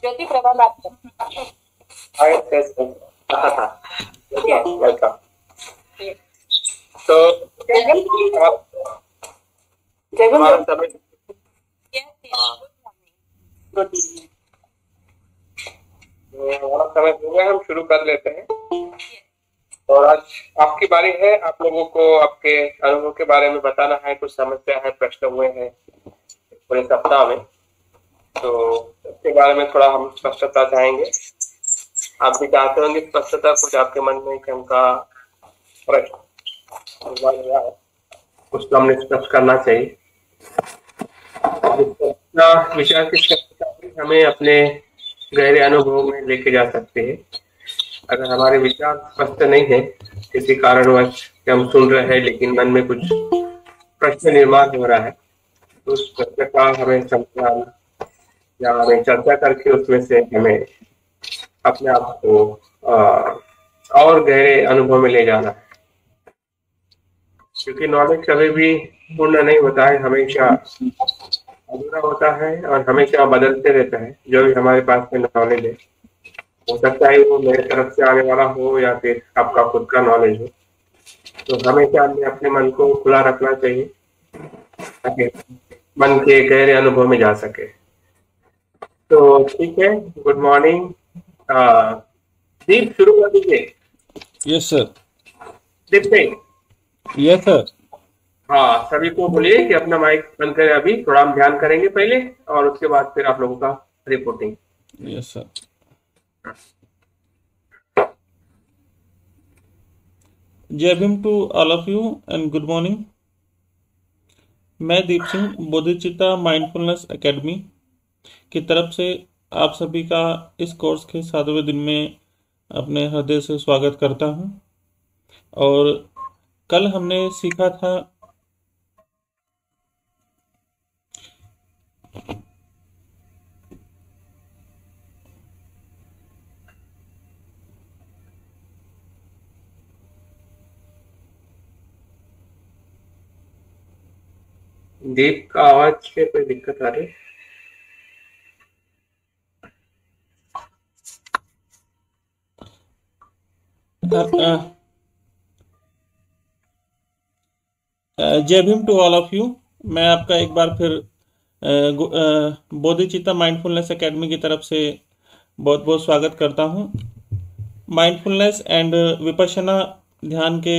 ज्योति प्रभा बात कर। Hi welcome. तो समय हो गया, हम शुरू कर लेते हैं। और आज आपकी बारी है, आप लोगों को आपके अनुभव के बारे में बताना है। कुछ समस्या है, प्रश्न हुए हैं पूरे सप्ताह में, तो इसके बारे में थोड़ा हम स्पष्टता चाहेंगे। आप भी चाहते होंगे स्पष्टता, कुछ आपके मन में शंका प्रश्न कुछ तो हमने स्पष्ट करना चाहिए। विषय हमें अपने गहरे अनुभव में लेके जा सकते हैं। अगर हमारे विचार स्पष्ट नहीं है, किसी कारणवश हम सुन रहे हैं लेकिन मन में कुछ प्रश्न निर्माण हो रहा है, तो उस प्रश्न का हमें समाधान या हमें चर्चा करके उसमें से हमें अपने आप को और गहरे अनुभव में ले जाना है। क्योंकि नॉलेज कभी भी पूर्ण नहीं होता है, हमेशा अधूरा होता है और हमेशा बदलते रहता है। जो भी हमारे पास में नॉलेज है, हो सकता है वो मेरे तरफ से आने वाला हो या फिर आपका खुद का नॉलेज हो, तो हमेशा हमें अपने मन को खुला रखना चाहिए ताकि मन के गहरे अनुभव में जा सके। तो ठीक है, गुड मॉर्निंग। दीप शुरू कर दीजिए। Yes sir. Deep Singh. Yes sir. हाँ, सभी को बोलिए कि अपना माइक बंद करें। अभी थोड़ा हम ध्यान करेंगे पहले और उसके बाद फिर आप लोगों का रिपोर्टिंग। Yes sir. जय Bhim to all of you and good morning. मैं दीप सिंह बोधिचित्ता माइंडफुलनेस एकेडमी की तरफ से आप सभी का इस कोर्स के 7वें दिन में अपने हृदय से स्वागत करता हूं। और कल हमने सीखा था दीप का आवाज में कोई दिक्कत आ रही है? जय Bhim to all of you. मैं आपका एक बार फिर बोधिचित्ता माइंडफुलनेस एकेडमी की तरफ से बहुत बहुत स्वागत करता हूं। माइंडफुलनेस एंड विपश्यना ध्यान के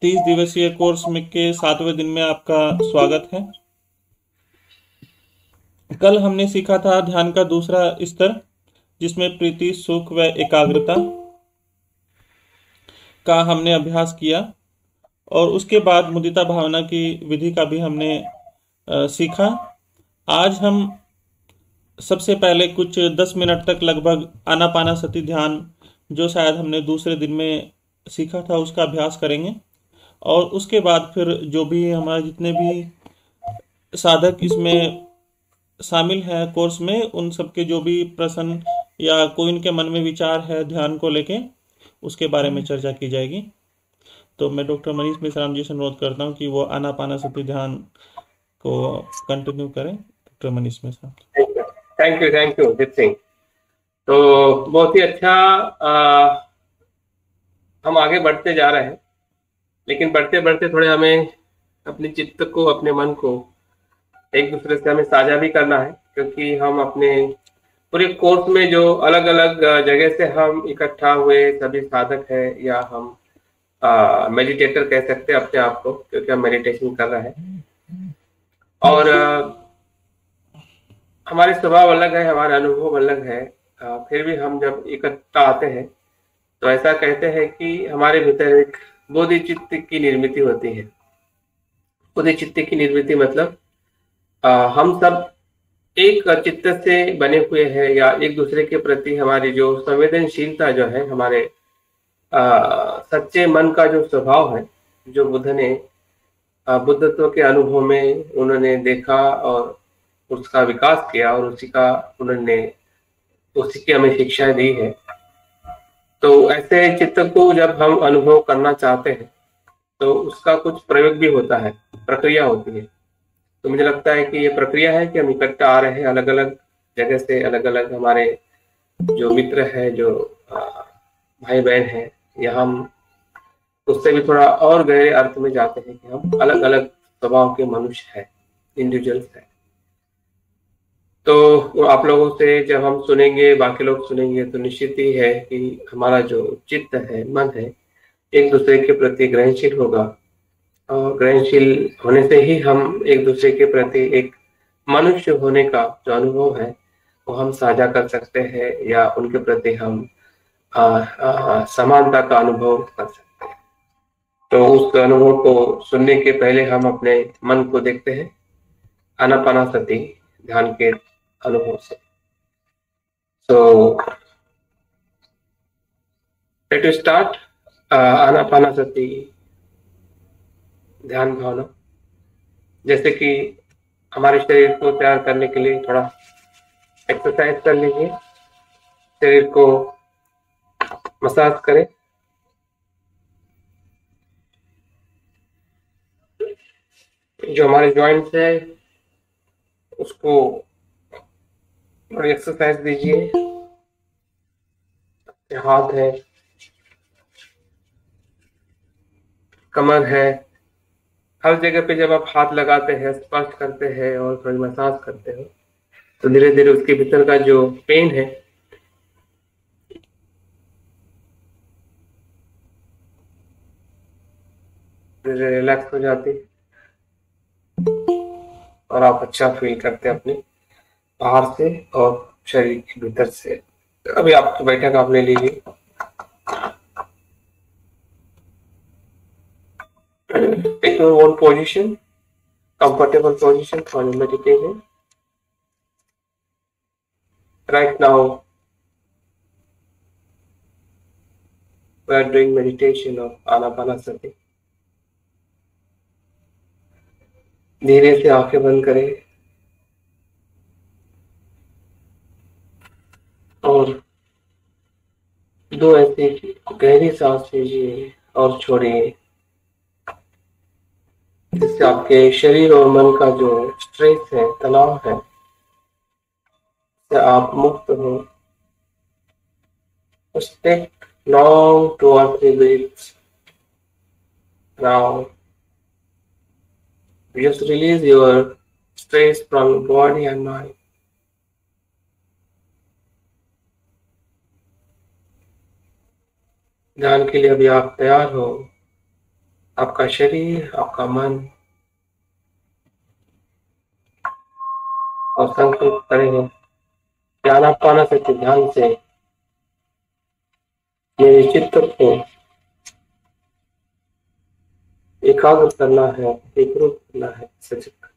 30 दिवसीय कोर्स में के 7वें दिन में आपका स्वागत है। कल हमने सीखा था ध्यान का दूसरा स्तर, जिसमें प्रीति, सुख व एकाग्रता का हमने अभ्यास किया और उसके बाद मुदिता भावना की विधि का भी हमने सीखा। आज हम सबसे पहले कुछ 10 मिनट तक लगभग आनापानासति ध्यान, जो शायद हमने दूसरे दिन में सीखा था, उसका अभ्यास करेंगे। और उसके बाद फिर जो भी हमारे जितने भी साधक इसमें शामिल हैं कोर्स में, उन सबके जो भी प्रश्न या कोई उनके मन में विचार है ध्यान को लेके, उसके बारे में चर्चा की जाएगी। तो मैं डॉक्टर मनीष मेश्राम जी से अनुरोध करता हूँ कि वो आनापानसति ध्यान को कंटिन्यू करें। Doctor Manish Meshram. Thank you Deep Singh. तो बहुत ही अच्छा। हम आगे बढ़ते जा रहे हैं, लेकिन बढ़ते बढ़ते थोड़े हमें अपने चित्त को, अपने मन को एक दूसरे से हमें साझा भी करना है, क्योंकि हम अपने पूरे कोर्स में जो अलग अलग जगह से हम इकट्ठा हुए सभी साधक हैं, या हम मेडिटेटर कह सकते हैं अपने आप को, क्योंकि हम मेडिटेशन कर रहे हैं। और हमारे स्वभाव अलग है, हमारा अनुभव अलग है। फिर भी हम जब इकट्ठा आते हैं तो ऐसा कहते हैं कि हमारे भीतर एक बोधिचित्त की निर्मिति होती है। बोधिचित्त की निर्मिति मतलब हम सब एक चित्त से बने हुए हैं, या एक दूसरे के प्रति हमारी जो संवेदनशीलता जो है, हमारे सच्चे मन का जो स्वभाव है, जो बुद्ध ने बुद्धत्व के अनुभव में उन्होंने देखा और उसका विकास किया, और उसी की हमें शिक्षा दी है। तो ऐसे चित्त को जब हम अनुभव करना चाहते हैं तो उसका कुछ प्रयोग भी होता है, प्रक्रिया होती है। तो मुझे लगता है कि ये प्रक्रिया है कि हम इकट्ठा आ रहे हैं अलग अलग जगह से अलग अलग हमारे जो मित्र है, जो भाई बहन है, या हम उससे भी थोड़ा और गहरे अर्थ में जाते हैं कि हम अलग अलग स्वभाव के मनुष्य हैं, इंडिविजुअल्स हैं। तो आप लोगों से जब हम सुनेंगे, बाकी लोग सुनेंगे, तो निश्चित ही है कि हमारा जो चित्त है, मन है, एक दूसरे के प्रति ग्रहणशील होगा। और ग्रहणशील होने से ही हम एक दूसरे के प्रति एक मनुष्य होने का जो अनुभव है वो हम साझा कर सकते हैं, या उनके प्रति हम समानता का अनुभव कर सकते हैं। तो उस अनुभव को सुनने के पहले हम अपने मन को देखते हैं आनापानसति ध्यान के अनुभव से। So let you start Anapanasati ध्यान भावना। जैसे कि हमारे शरीर को तैयार करने के लिए थोड़ा एक्सरसाइज कर लीजिए, शरीर को मसाज करें। जो हमारे जॉइंट्स है उसको थोड़ी एक्सरसाइज दीजिए। हाथ है, कमर है, हर जगह पे जब आप हाथ लगाते हैं, स्पर्श करते हैं और थोड़ी मसाज करते हो, तो धीरे धीरे उसके भीतर का जो पेन है धीरे रिलैक्स हो जाती है और आप अच्छा फील करते हैं अपने बाहर से और शरीर के भीतर से। अभी आप बैठक आप ले लीजिए। Take your own position, comfortable position for meditation. Right now, we are doing meditation of Anapanasati. धीरे से आंखें बंद करें और दो ऐसे गहरी सांस लीजिए और छोड़िए, जिससे आपके शरीर और मन का जो स्ट्रेस है, तनाव है, से आप मुक्त हो। Just take long 2 or 3 breaths. Now, just release your stress from your body and mind. ध्यान के लिए अभी आप तैयार हो। आपका शरीर, आपका मन, और संकल्प करेंगे आनापानसति ध्यान से मेरे चित्त को एकाग्र करना है, एकरूप करना है, सजग।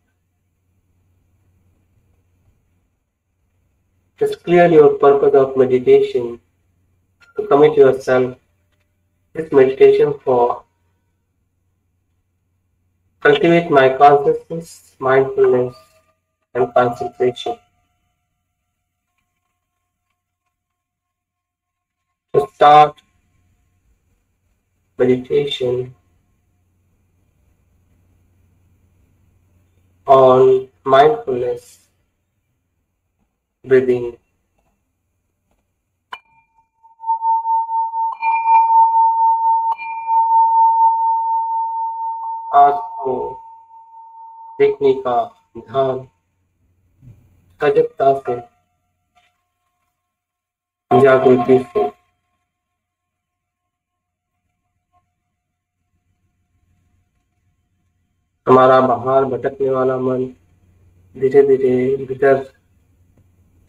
Just clear your purpose of meditation, to commit yourself this meditation for cultivate my consciousness, mindfulness and concentration. To start meditation on mindfulness, breathing. सांस को देखने का ध्यान सजगता से, जागृति से। हमारा बाहर भटकने वाला मन धीरे धीरे भीतर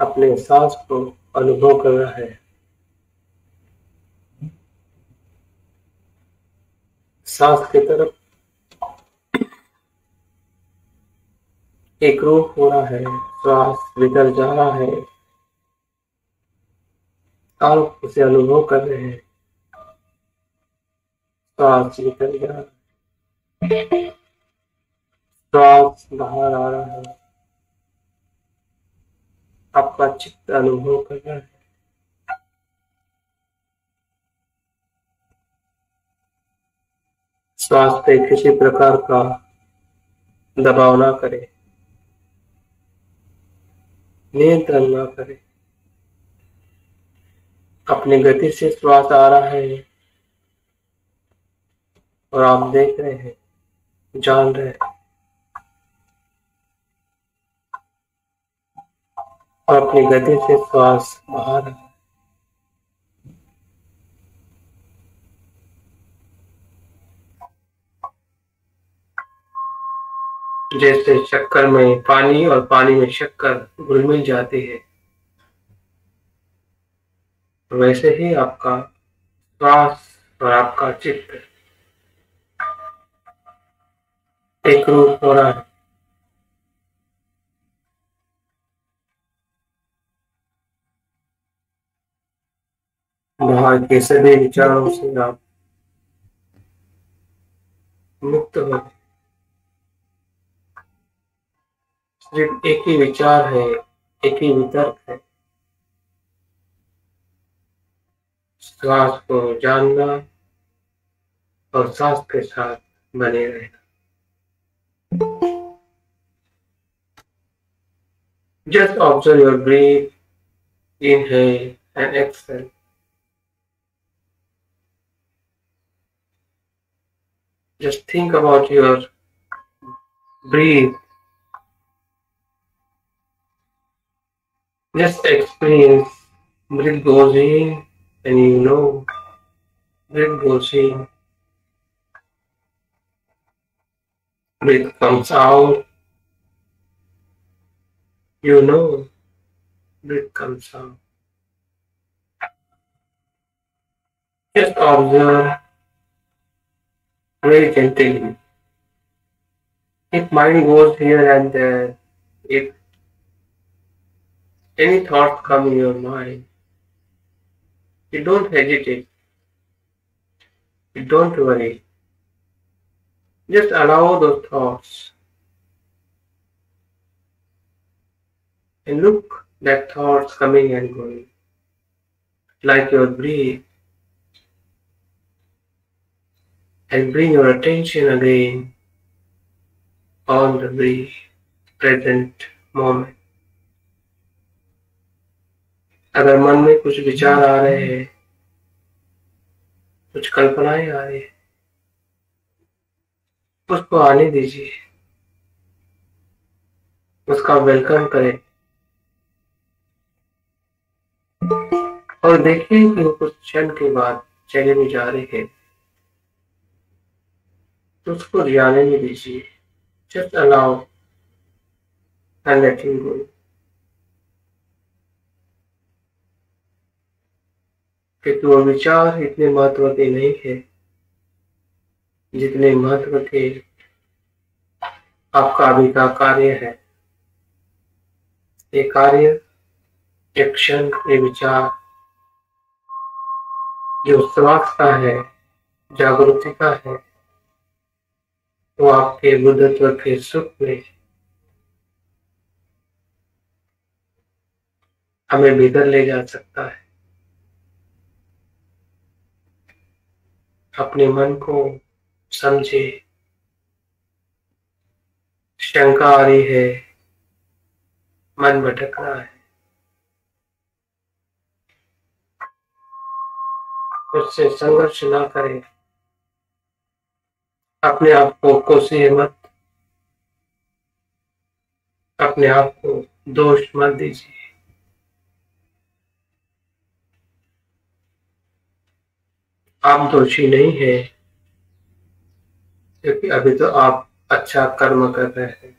अपने सांस को अनुभव कर रहा है। सांस की तरफ एकरूप हो रहा है, श्वास भीतर जा रहा है, आप उसे अनुभव कर रहे हैं। श्वास भीतर जा रहा है, श्वास बाहर आ रहा है, आपका चित्त अनुभव कर रहा है। श्वास पे किसी प्रकार का दबाव ना करें। नियंत्रण ना करें। अपनी गति से श्वास आ रहा है और आप देख रहे हैं, जान रहे हैं, और अपनी गति से श्वास बाहर है। जैसे शक्कर में पानी और पानी में शक्कर घुल मिल जाती है, वैसे ही आपका श्वास और आपका चित्त एक रूप हो रहा है। बाहर के सभी विचारों से आप मुक्त हो। सिर्फ एक ही विचार है, एक ही वितर्क है, श्वास को जानना और सांस के साथ बने रहना। Just observe your breath, inhale and exhale. Just think about your breath. Just experience. Breath goes in and you know breath goes in. Breath comes out. You know breath comes out. Just observe very gently. If mind goes here and there, if any thoughts come in your mind, you don't hesitate, you don't worry. Just allow those thoughts and look at thoughts coming and going, like your breath, and bring your attention again on the breath, present moment. अगर मन में कुछ विचार आ रहे हैं, कुछ कल्पनाएं आ रही है, उसको आने दीजिए, उसका वेलकम करें और देखिए कि वो कुछ क्षण के बाद चले भी जा रहे हैं, तो उसको जाने नहीं दीजिए। Just allow and letting go. क्योंकि वो विचार इतने महत्व के नहीं है जितने महत्व के आपका अभी का कार्य है। ये कार्य, ये क्षण, ये विचार जो श्वास का है, जागृति का है, वो आपके बुद्धत्व के सुख में हमें भीतर ले जा सकता है। अपने मन को समझे। शंका आ रही है, मन भटक रहा है, उससे संघर्ष ना करें। अपने आप को कोसिए मत, अपने आप को दोष मत दीजिए। आप दोषी नहीं है, क्योंकि अभी तो आप अच्छा कर्म कर रहे हैं।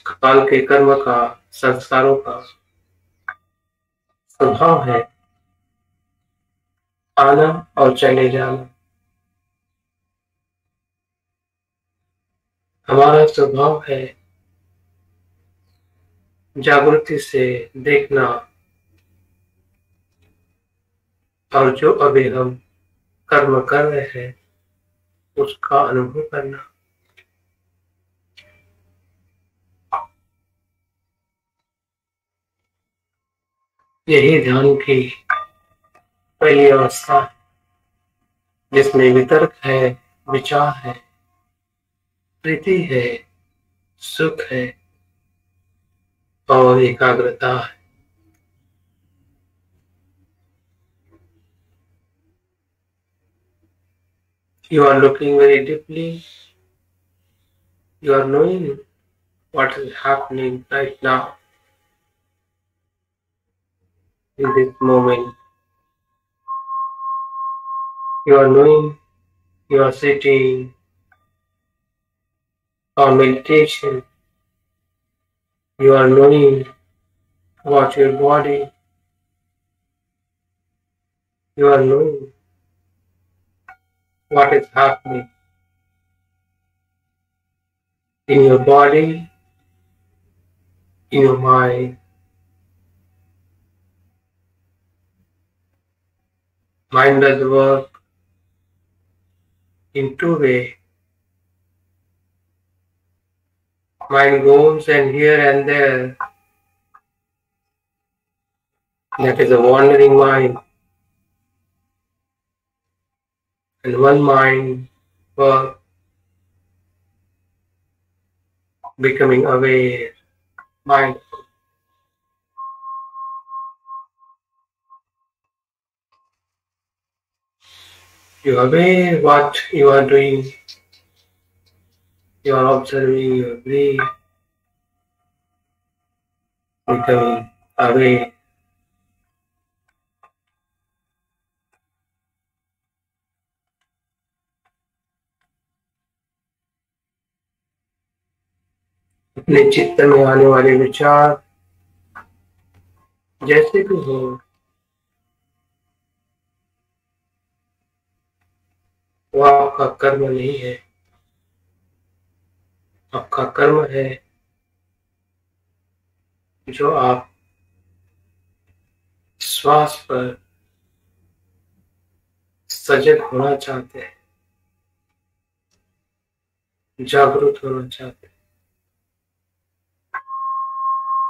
काल के कर्म का, संस्कारों का स्वभाव है आना और चले जाना। हमारा स्वभाव है जागृति से देखना और जो अभी हम कर्म कर रहे हैं उसका अनुभव करना। यही ध्यान की पहली अवस्था है, जिसमें वितर्क है, विचार है, प्रीति है, सुख है, और एकाग्रता है। You are looking very deeply. You are knowing what is happening right now in this moment. You are knowing you are sitting on meditation. You are knowing what your body. You are knowing what is happening in your body, in your mind. Mind does work in two ways. Mind goes and here and there. That is a wandering mind. And one mind work, becoming aware, mindful. You are aware what you are doing. You are observing your breath, becoming aware. अपने चित्त में आने वाले विचार जैसे भी हो, वो आपका कर्म नहीं है। आपका कर्म है जो आप श्वास पर सजग होना चाहते हैं, जागरूक होना चाहते हैं।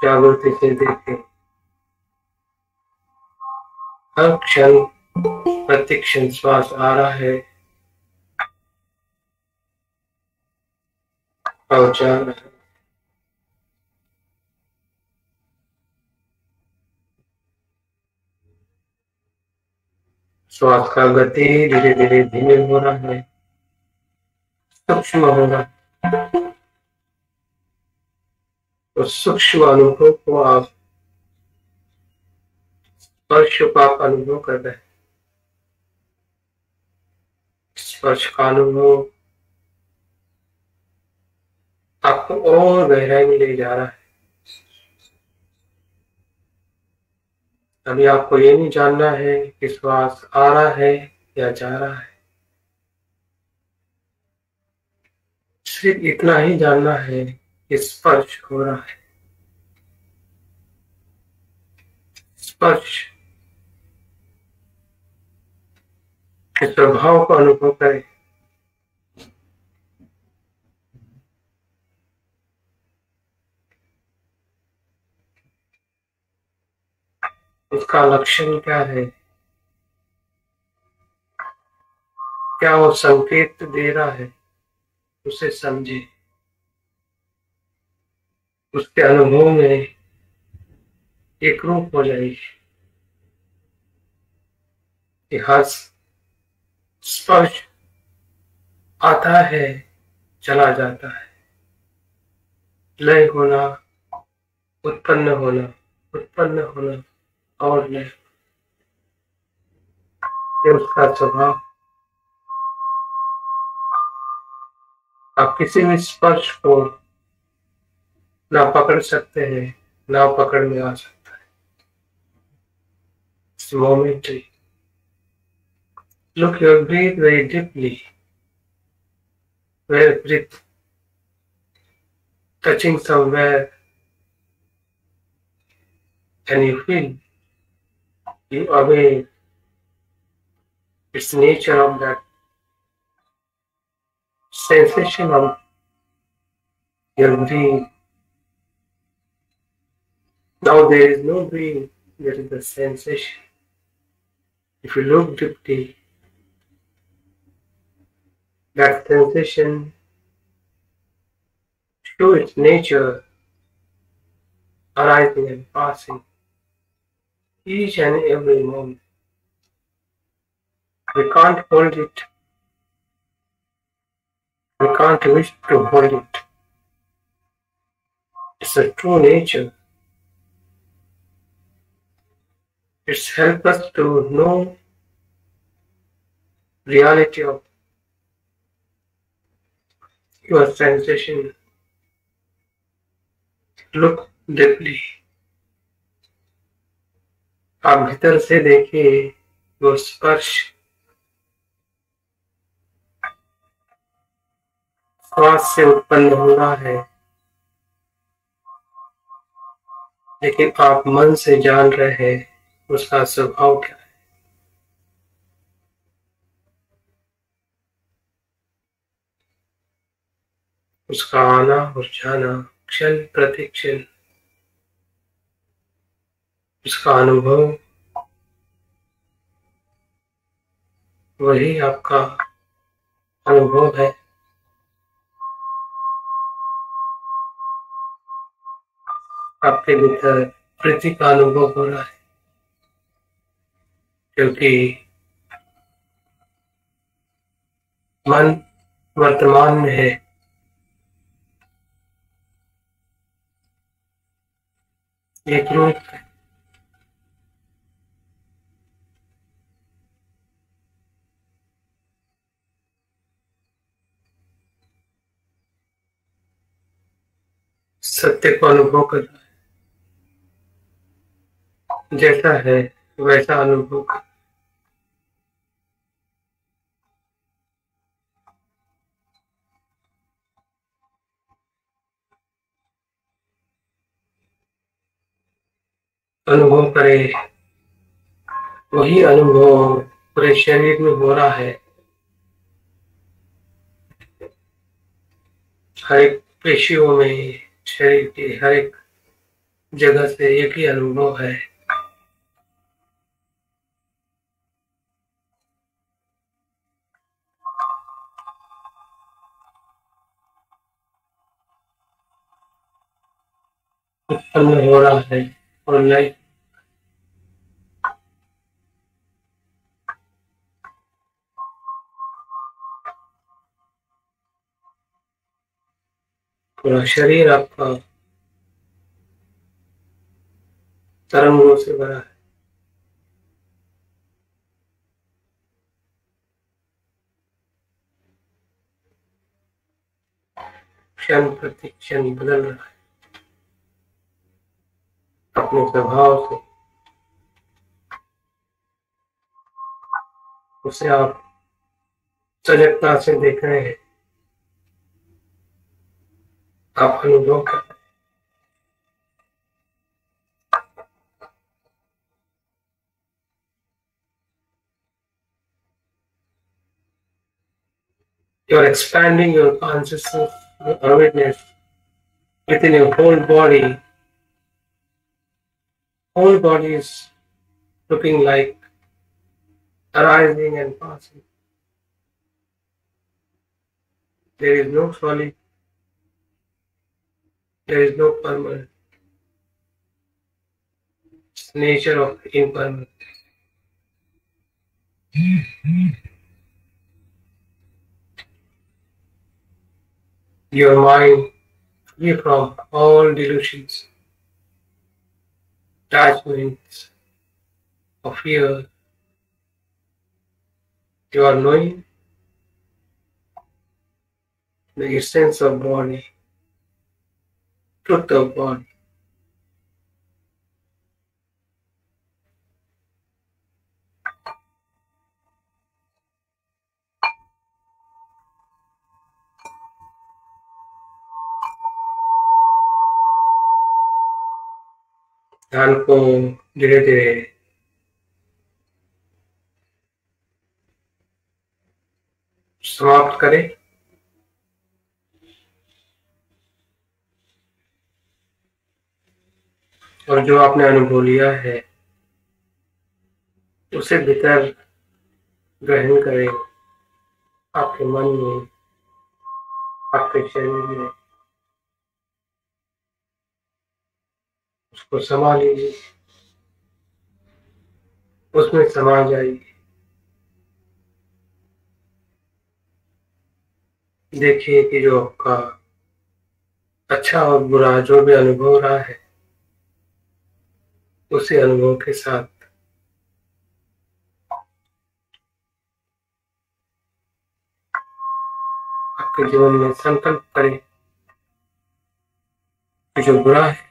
जागृति से देखें, हर क्षण प्रतिक्षण श्वास आ रहा है और जा रहा है। श्वास का गति धीरे धीरे धीमे हो रहा है, सूक्ष्म हो रहा है। उस सूक्ष्म अनुभव को आप स्पर्श का अनुभव कर रहे हैं। स्पर्श का अनुभव आपको और गहराई में ले जा रहा है। अभी आपको ये नहीं जानना है कि श्वास आ रहा है या जा रहा है, सिर्फ इतना ही जानना है कि स्पर्श हो रहा है। स्पर्श के प्रभाव का अनुभव करें। उसका लक्षण क्या है, क्या वो संकेत दे रहा है, उसे समझे। उसके अनुभव में एक रूप हो जाएगी कि हर स्पर्श आता है, चला जाता है। लय होना, उत्पन्न होना, उत्पन्न होना और लय, ये उसका स्वभाव। आप किसी भी स्पर्श को ना पकड़ सकते हैं, ना पकड़ में आ सकता है। It's momentary. Look your breath very deeply. Where breath touching somewhere and you feel, you aware its nature of that sensation of your breath. Now there is no breath, there is the sensation. If you look deeply, that sensation shows its nature arising and passing each and every moment. We can't hold it. We can't wish to hold it. It's a true nature. It's helped us to know reality of your sensation. Look deeply. आप भीतर से देखिए वो स्पर्श श्वास से उत्पन्न हो रहा है, लेकिन आप मन से जान रहे हैं उसका स्वभाव क्या है। उसका आना और जाना क्षण प्रतिक्षण, उसका अनुभव वही आपका अनुभव है। आपके भीतर प्रीति का अनुभव हो रहा है, क्योंकि मन वर्तमान में है। एक रूप है। सत्य को अनुभव कर रहा है, जैसा है वैसा अनुभव कर। अनुभव करे वही अनुभव पूरे शरीर में हो रहा है। हर एक पेशियों में, शरीर के हर एक जगह से एक ही अनुभव है। उत्पन्न हो रहा है और नहीं। पूरा शरीर आपका तरंगों से भरा है। क्षण प्रति क्षण बदल रहा है अपने स्वभाव से। उसे आप सजगता से देख रहे हैं, आप अनुभव कर रहे हैं। You're expanding your consciousness, your awareness within your whole body. Whole body is looking like arising and passing. There is no solid. There is no permanent. It's nature of impermanence. Your mind free from all delusions, attachments, or fear. You are knowing the essence of body, truth of body. ध्यान को धीरे धीरे समाप्त करें। और जो आपने अनुभव लिया है उसे भीतर ग्रहण करें, आपके मन में, आपके शरीर में। उसको समा लीजिए, उसमें समा जाइए। देखिए कि जो आपका अच्छा और बुरा जो भी अनुभव रहा है, उसी अनुभव के साथ आपके जीवन में संकल्प करें कि जो बुरा है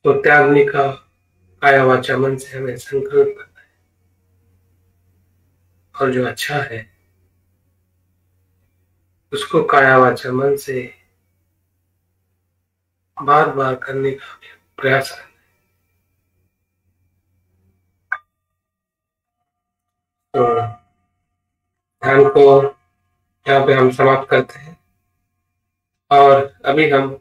तो त्यागने का काया वाचा मन से हमें संकल्प करना है, और जो अच्छा है उसको काया वाचा मन से बार बार करने का प्रयास करना है। तो ध्यान को यहाँ पे हम समाप्त करते हैं, और अभी हम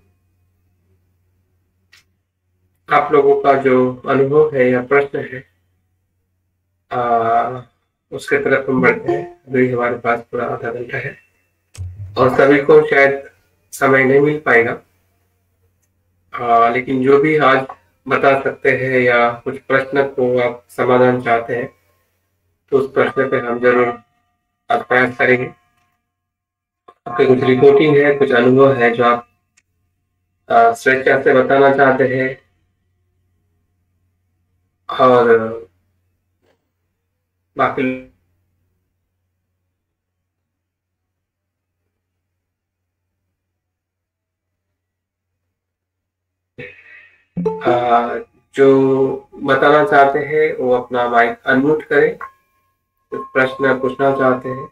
आप लोगों का जो अनुभव है या प्रश्न है उसके तरफ हम बढ़ते हैं। अभी हमारे पास पूरा आधा घंटा है और सभी को शायद समय नहीं मिल पाएगा, लेकिन जो भी आज बता सकते हैं या कुछ प्रश्न को आप समाधान चाहते हैं तो उस प्रश्न पे हम जरूर आज प्रयास करेंगे। आपके कुछ रिपोर्टिंग है, कुछ अनुभव है जो आप स्वेच्छा से बताना चाहते हैं, और बाकी जो बताना चाहते हैं वो अपना माइक अनम्यूट करें। कुछ प्रश्न पूछना चाहते हैं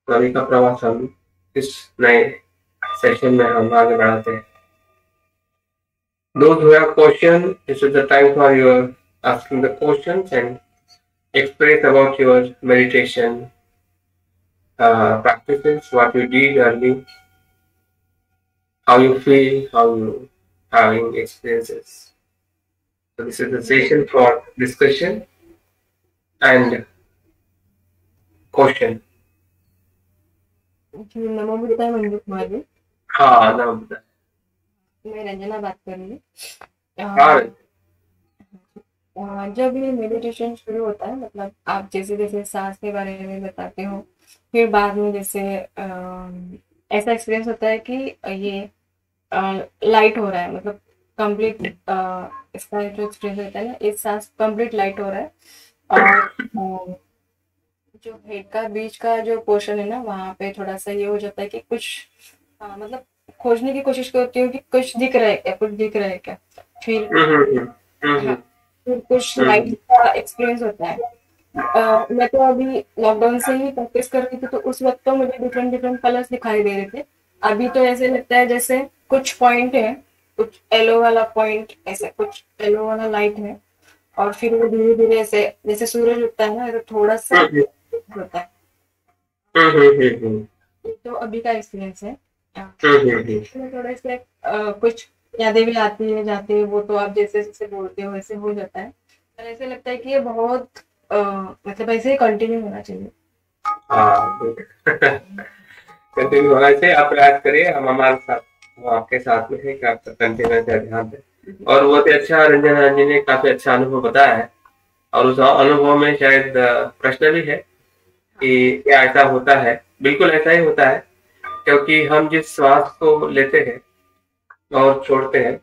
तो अभी का प्रवास हम इस नए सेशन में हम आगे बढ़ाते हैं। Those who have question, this is the time for your asking the questions and express about your meditation practices, what you did early, how you feel, how you having experiences. So this is the session for discussion and question. नमो बुद्धाय मंजू कुमार जी। हाँ, नाम बता। मैं रंजना बात कर रही हाँ, हूँ। जब ये मेडिटेशन शुरू होता है, मतलब आप जैसे जैसे सांस के बारे में बताते हो, फिर बाद में जैसे ऐसा एक्सपीरियंस होता है कि ये लाइट हो रहा है, मतलब कंप्लीट इसका जो एक्सपीरियंस होता है ना, एक सांस कंप्लीट लाइट हो रहा है, और जो हेड का बीच का जो पोर्शन है ना, वहाँ पे थोड़ा सा ये हो जाता है कि कुछ मतलब खोजने की कोशिश करती हूँ कि कुछ दिख रहा है क्या, कुछ दिख रहा है क्या। फिर फिर कुछ लाइट का एक्सपीरियंस होता है। मैं तो अभी लॉकडाउन से ही प्रैक्टिस कर रही थी, तो उस वक्त तो मुझे डिफरेंट डिफरेंट कलर्स दिखाई दे रहे थे। अभी तो ऐसे लगता है जैसे कुछ पॉइंट है, कुछ येलो वाला पॉइंट, ऐसे कुछ येलो वाला लाइट है, और फिर वो धीरे धीरे ऐसे जैसे सूरज उगता है ना, तो थोड़ा सा होता है। तो अभी का एक्सपीरियंस है। थोड़ा इसमें कुछ यादें भी आती है जाती है, वो तो आप जैसे जैसे बोलते हो वैसे हो जाता है, पर ऐसे लगता है कि ये बहुत मतलब ऐसे ही कंटिन्यू होना चाहिए। कंटिन्यू होना चाहिए। आप प्रयास करिए, हम हमारे साथ, हम आपके साथ में है कि आप कंटिन्यू ध्यान दें। और बहुत ही अच्छा रंजना जी ने काफी अच्छा अनुभव बताया है, और उस अनुभव में शायद प्रश्न भी है कि क्या ऐसा होता है। बिल्कुल ऐसा ही होता है, क्योंकि हम जिस श्वास को लेते हैं और छोड़ते हैं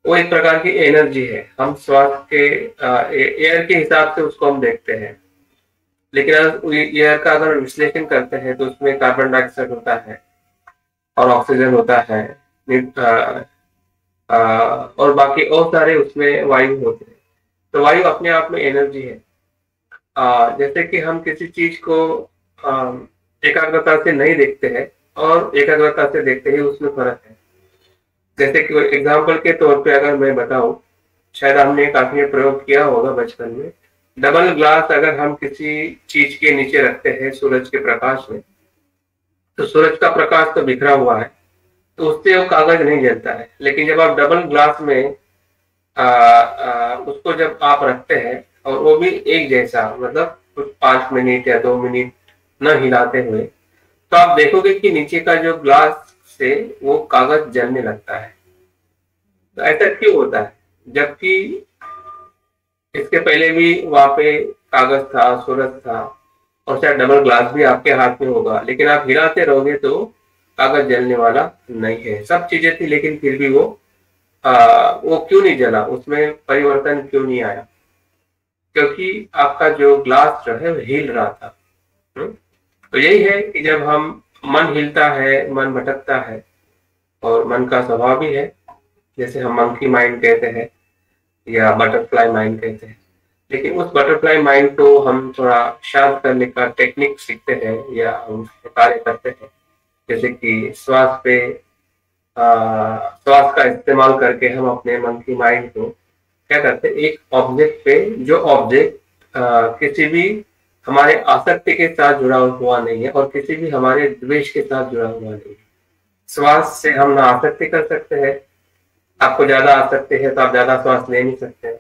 वो एक प्रकार की एनर्जी है। हम श्वास के एयर के हिसाब से उसको हम देखते हैं, लेकिन एयर का अगर विश्लेषण करते हैं तो उसमें कार्बन डाइऑक्साइड होता है और ऑक्सीजन होता है, और बाकी और सारे उसमें वायु होते हैं। तो वायु अपने आप में एनर्जी है। जैसे कि हम किसी चीज को एकाग्रता से नहीं देखते हैं और एकाग्रता से देखते हैं, उसमें फर्क है। जैसे कि एग्जाम्पल के तौर पे अगर मैं बताऊं, शायद हमने काफी प्रयोग किया होगा बचपन में। डबल ग्लास अगर हम किसी चीज के नीचे रखते हैं सूरज के प्रकाश में, तो सूरज का प्रकाश तो बिखरा हुआ है, तो उससे वो कागज नहीं जलता है। लेकिन जब आप डबल ग्लास में उसको जब आप रखते हैं, और वो भी एक जैसा, मतलब कुछ 5 मिनट या 2 मिनट न हिलाते हुए, तो आप देखोगे कि नीचे का जो ग्लास से वो कागज जलने लगता है। तो ऐसा क्यों होता है, जबकि इसके पहले भी वहां पे कागज था, सूरज था, और शायद डबल ग्लास भी आपके हाथ में होगा, लेकिन आप हिलाते रहोगे तो कागज जलने वाला नहीं है। सब चीजें थी लेकिन फिर भी वो क्यों नहीं जला, उसमें परिवर्तन क्यों नहीं आया? क्योंकि आपका जो ग्लास जो है वो हिल रहा था। तो यही है कि जब हम मन हिलता है, मन भटकता है, और मन का स्वभाव भी है, जैसे हम मंकी माइंड कहते हैं या बटरफ्लाई माइंड कहते हैं, लेकिन उस बटरफ्लाई माइंड को हम थोड़ा शांत करने का टेक्निक सीखते हैं या हम कार्य करते हैं। जैसे कि श्वास का इस्तेमाल करके हम अपने मन की माइंड को क्या करते हैं, एक ऑब्जेक्ट पे, जो ऑब्जेक्ट किसी भी हमारे आसक्ति के साथ जुड़ा हुआ नहीं है और किसी भी हमारे द्वेष के साथ जुड़ा हुआ नहीं है। श्वास से हम ना आसक्ति कर सकते हैं, आपको ज्यादा आसक्ति है तो आप ज्यादा श्वास ले नहीं सकते,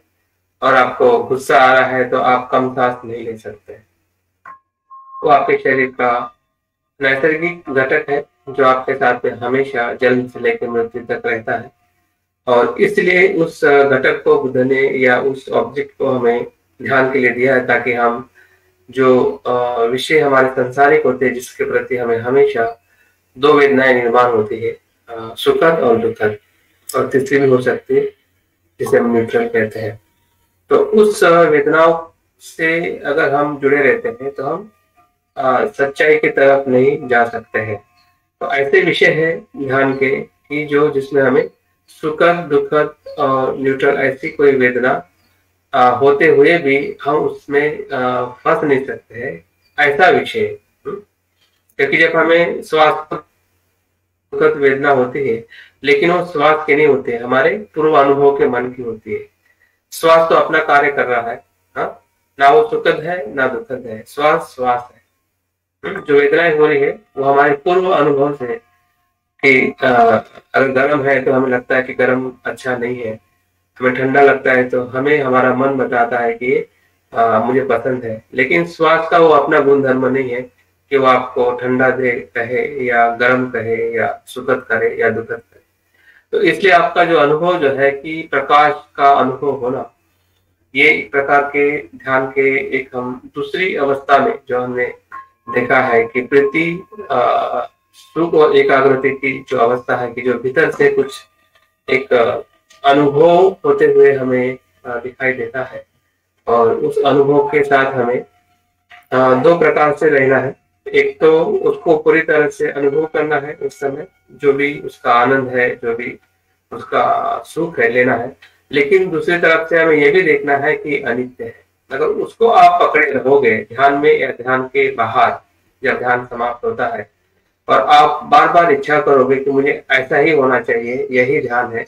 और आपको गुस्सा आ रहा है तो आप कम सांस नहीं ले सकते। वो आपके शरीर का नैसर्गिक घटक है जो आपके साथ में हमेशा जन्म से लेकर मृत्यु तक रहता है, और इसलिए उस घटक को बुद्ध ने या उस ऑब्जेक्ट को हमें ध्यान के लिए दिया है, ताकि हम जो विषय हमारे संसारिक होते हैं, जिसके प्रति हमें हमेशा दो वेदनाएं निर्माण होती है, सुखद और दुखद, और तीसरी भी हो सकती है जिसे हम न्यूट्रल कहते हैं। तो उस वेदनाओं से अगर हम जुड़े रहते हैं तो हम सच्चाई की तरफ नहीं जा सकते हैं। तो ऐसे विषय है ध्यान के कि जो जिसमें हमें सुखद, दुखद और न्यूट्रल ऐसी कोई वेदना होते हुए भी हम उसमें फंस नहीं सकते हैं, ऐसा विषय। क्योंकि जब हमें श्वास दुखद वेदना होती है, लेकिन वो श्वास के नहीं होते, हमारे पूर्व अनुभव के मन की होती है। श्वास तो अपना कार्य कर रहा है, हाँ, ना वो सुखद है ना दुखद है, श्वास श्वास है। जो वेदनाएं हो रही है वो हमारे पूर्व अनुभव से कि अगर गर्म है तो हमें लगता है कि गर्म अच्छा नहीं है, हमें ठंडा लगता है तो हमें हमारा मन बताता है कि मुझे पसंद है। लेकिन श्वास का वो अपना गुण धर्म नहीं है कि वो आपको ठंडा दे कहे या गर्म कहे या सुखद करे या दुखद करे। तो इसलिए आपका जो अनुभव जो है कि प्रकाश का अनुभव होना, ये एक प्रकार के ध्यान के एक हम दूसरी अवस्था में जो हमने देखा है कि प्रीति सुख और एकाग्रता की जो अवस्था है कि जो भीतर से कुछ एक अनुभव होते हुए हमें दिखाई देता है, और उस अनुभव के साथ हमें दो प्रकार से रहना है। एक तो उसको पूरी तरह से अनुभव करना है, उस समय जो भी उसका आनंद है, जो भी उसका सुख है, लेना है। लेकिन दूसरी तरफ से हमें यह भी देखना है कि अनित्य है। अगर उसको आप पकड़े रहोगे ध्यान में या ध्यान के बाहर, जब ध्यान समाप्त होता है और आप बार बार इच्छा करोगे कि मुझे ऐसा ही होना चाहिए, यही ध्यान है,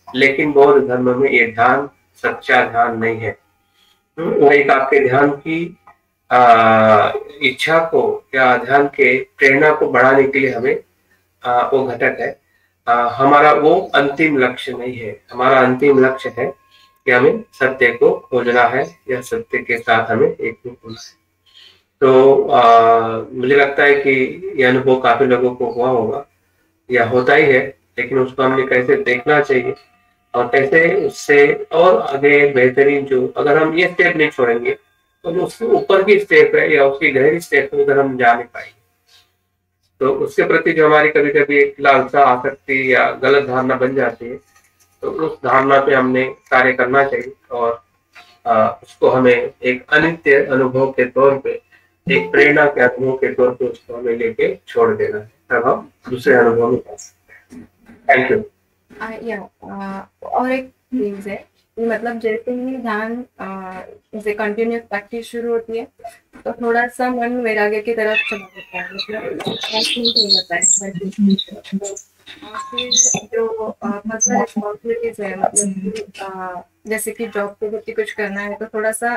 लेकिन बौद्ध धर्म में ये ध्यान सच्चा ध्यान नहीं है। वो एक आपके ध्यान की इच्छा को या ध्यान के प्रेरणा को बढ़ाने के लिए हमें वो घटक है। हमारा वो अंतिम लक्ष्य नहीं है। हमारा अंतिम लक्ष्य है कि हमें सत्य को खोजना है या सत्य के साथ हमें एकरूप होना है। तो मुझे लगता है कि यह अनुभव काफी लोगों को हुआ होगा या होता ही है, लेकिन उसको हमने कैसे देखना चाहिए और कैसे उससे और आगे बेहतरीन, जो अगर हम ये स्टेप नहीं छोड़ेंगे तो उसके ऊपर की स्टेप है या उसकी गहरी स्टेप है, उधर हम जा नहीं पाएंगे। तो उसके प्रति जो हमारी कभी कभी एक लालसा, आसक्ति या गलत धारणा बन जाती है, तो उस धारणा पे हमने कार्य करना चाहिए और उसको हमें एक अनित्य अनुभव के तौर पे, एक प्रेरणा के अनुभव के तौर पे उसको हमें लेके छोड़ देना है, तब हम दूसरे अनुभव में पा सकते हैं। Thank you. और एक चीज है, मतलब जैसे ही ध्यान जैसे कंटिन्यूस प्रैक्टिस शुरू होती है तो थोड़ा सा मन वैराग्य की तरफ चला जाता है, मतलब हो जाता है। और फिर जो पर्सनल रिस्पॉन्सिबिलिटीज है, मतलब जैसे कि जॉब के प्रति कुछ करना है, तो थोड़ा सा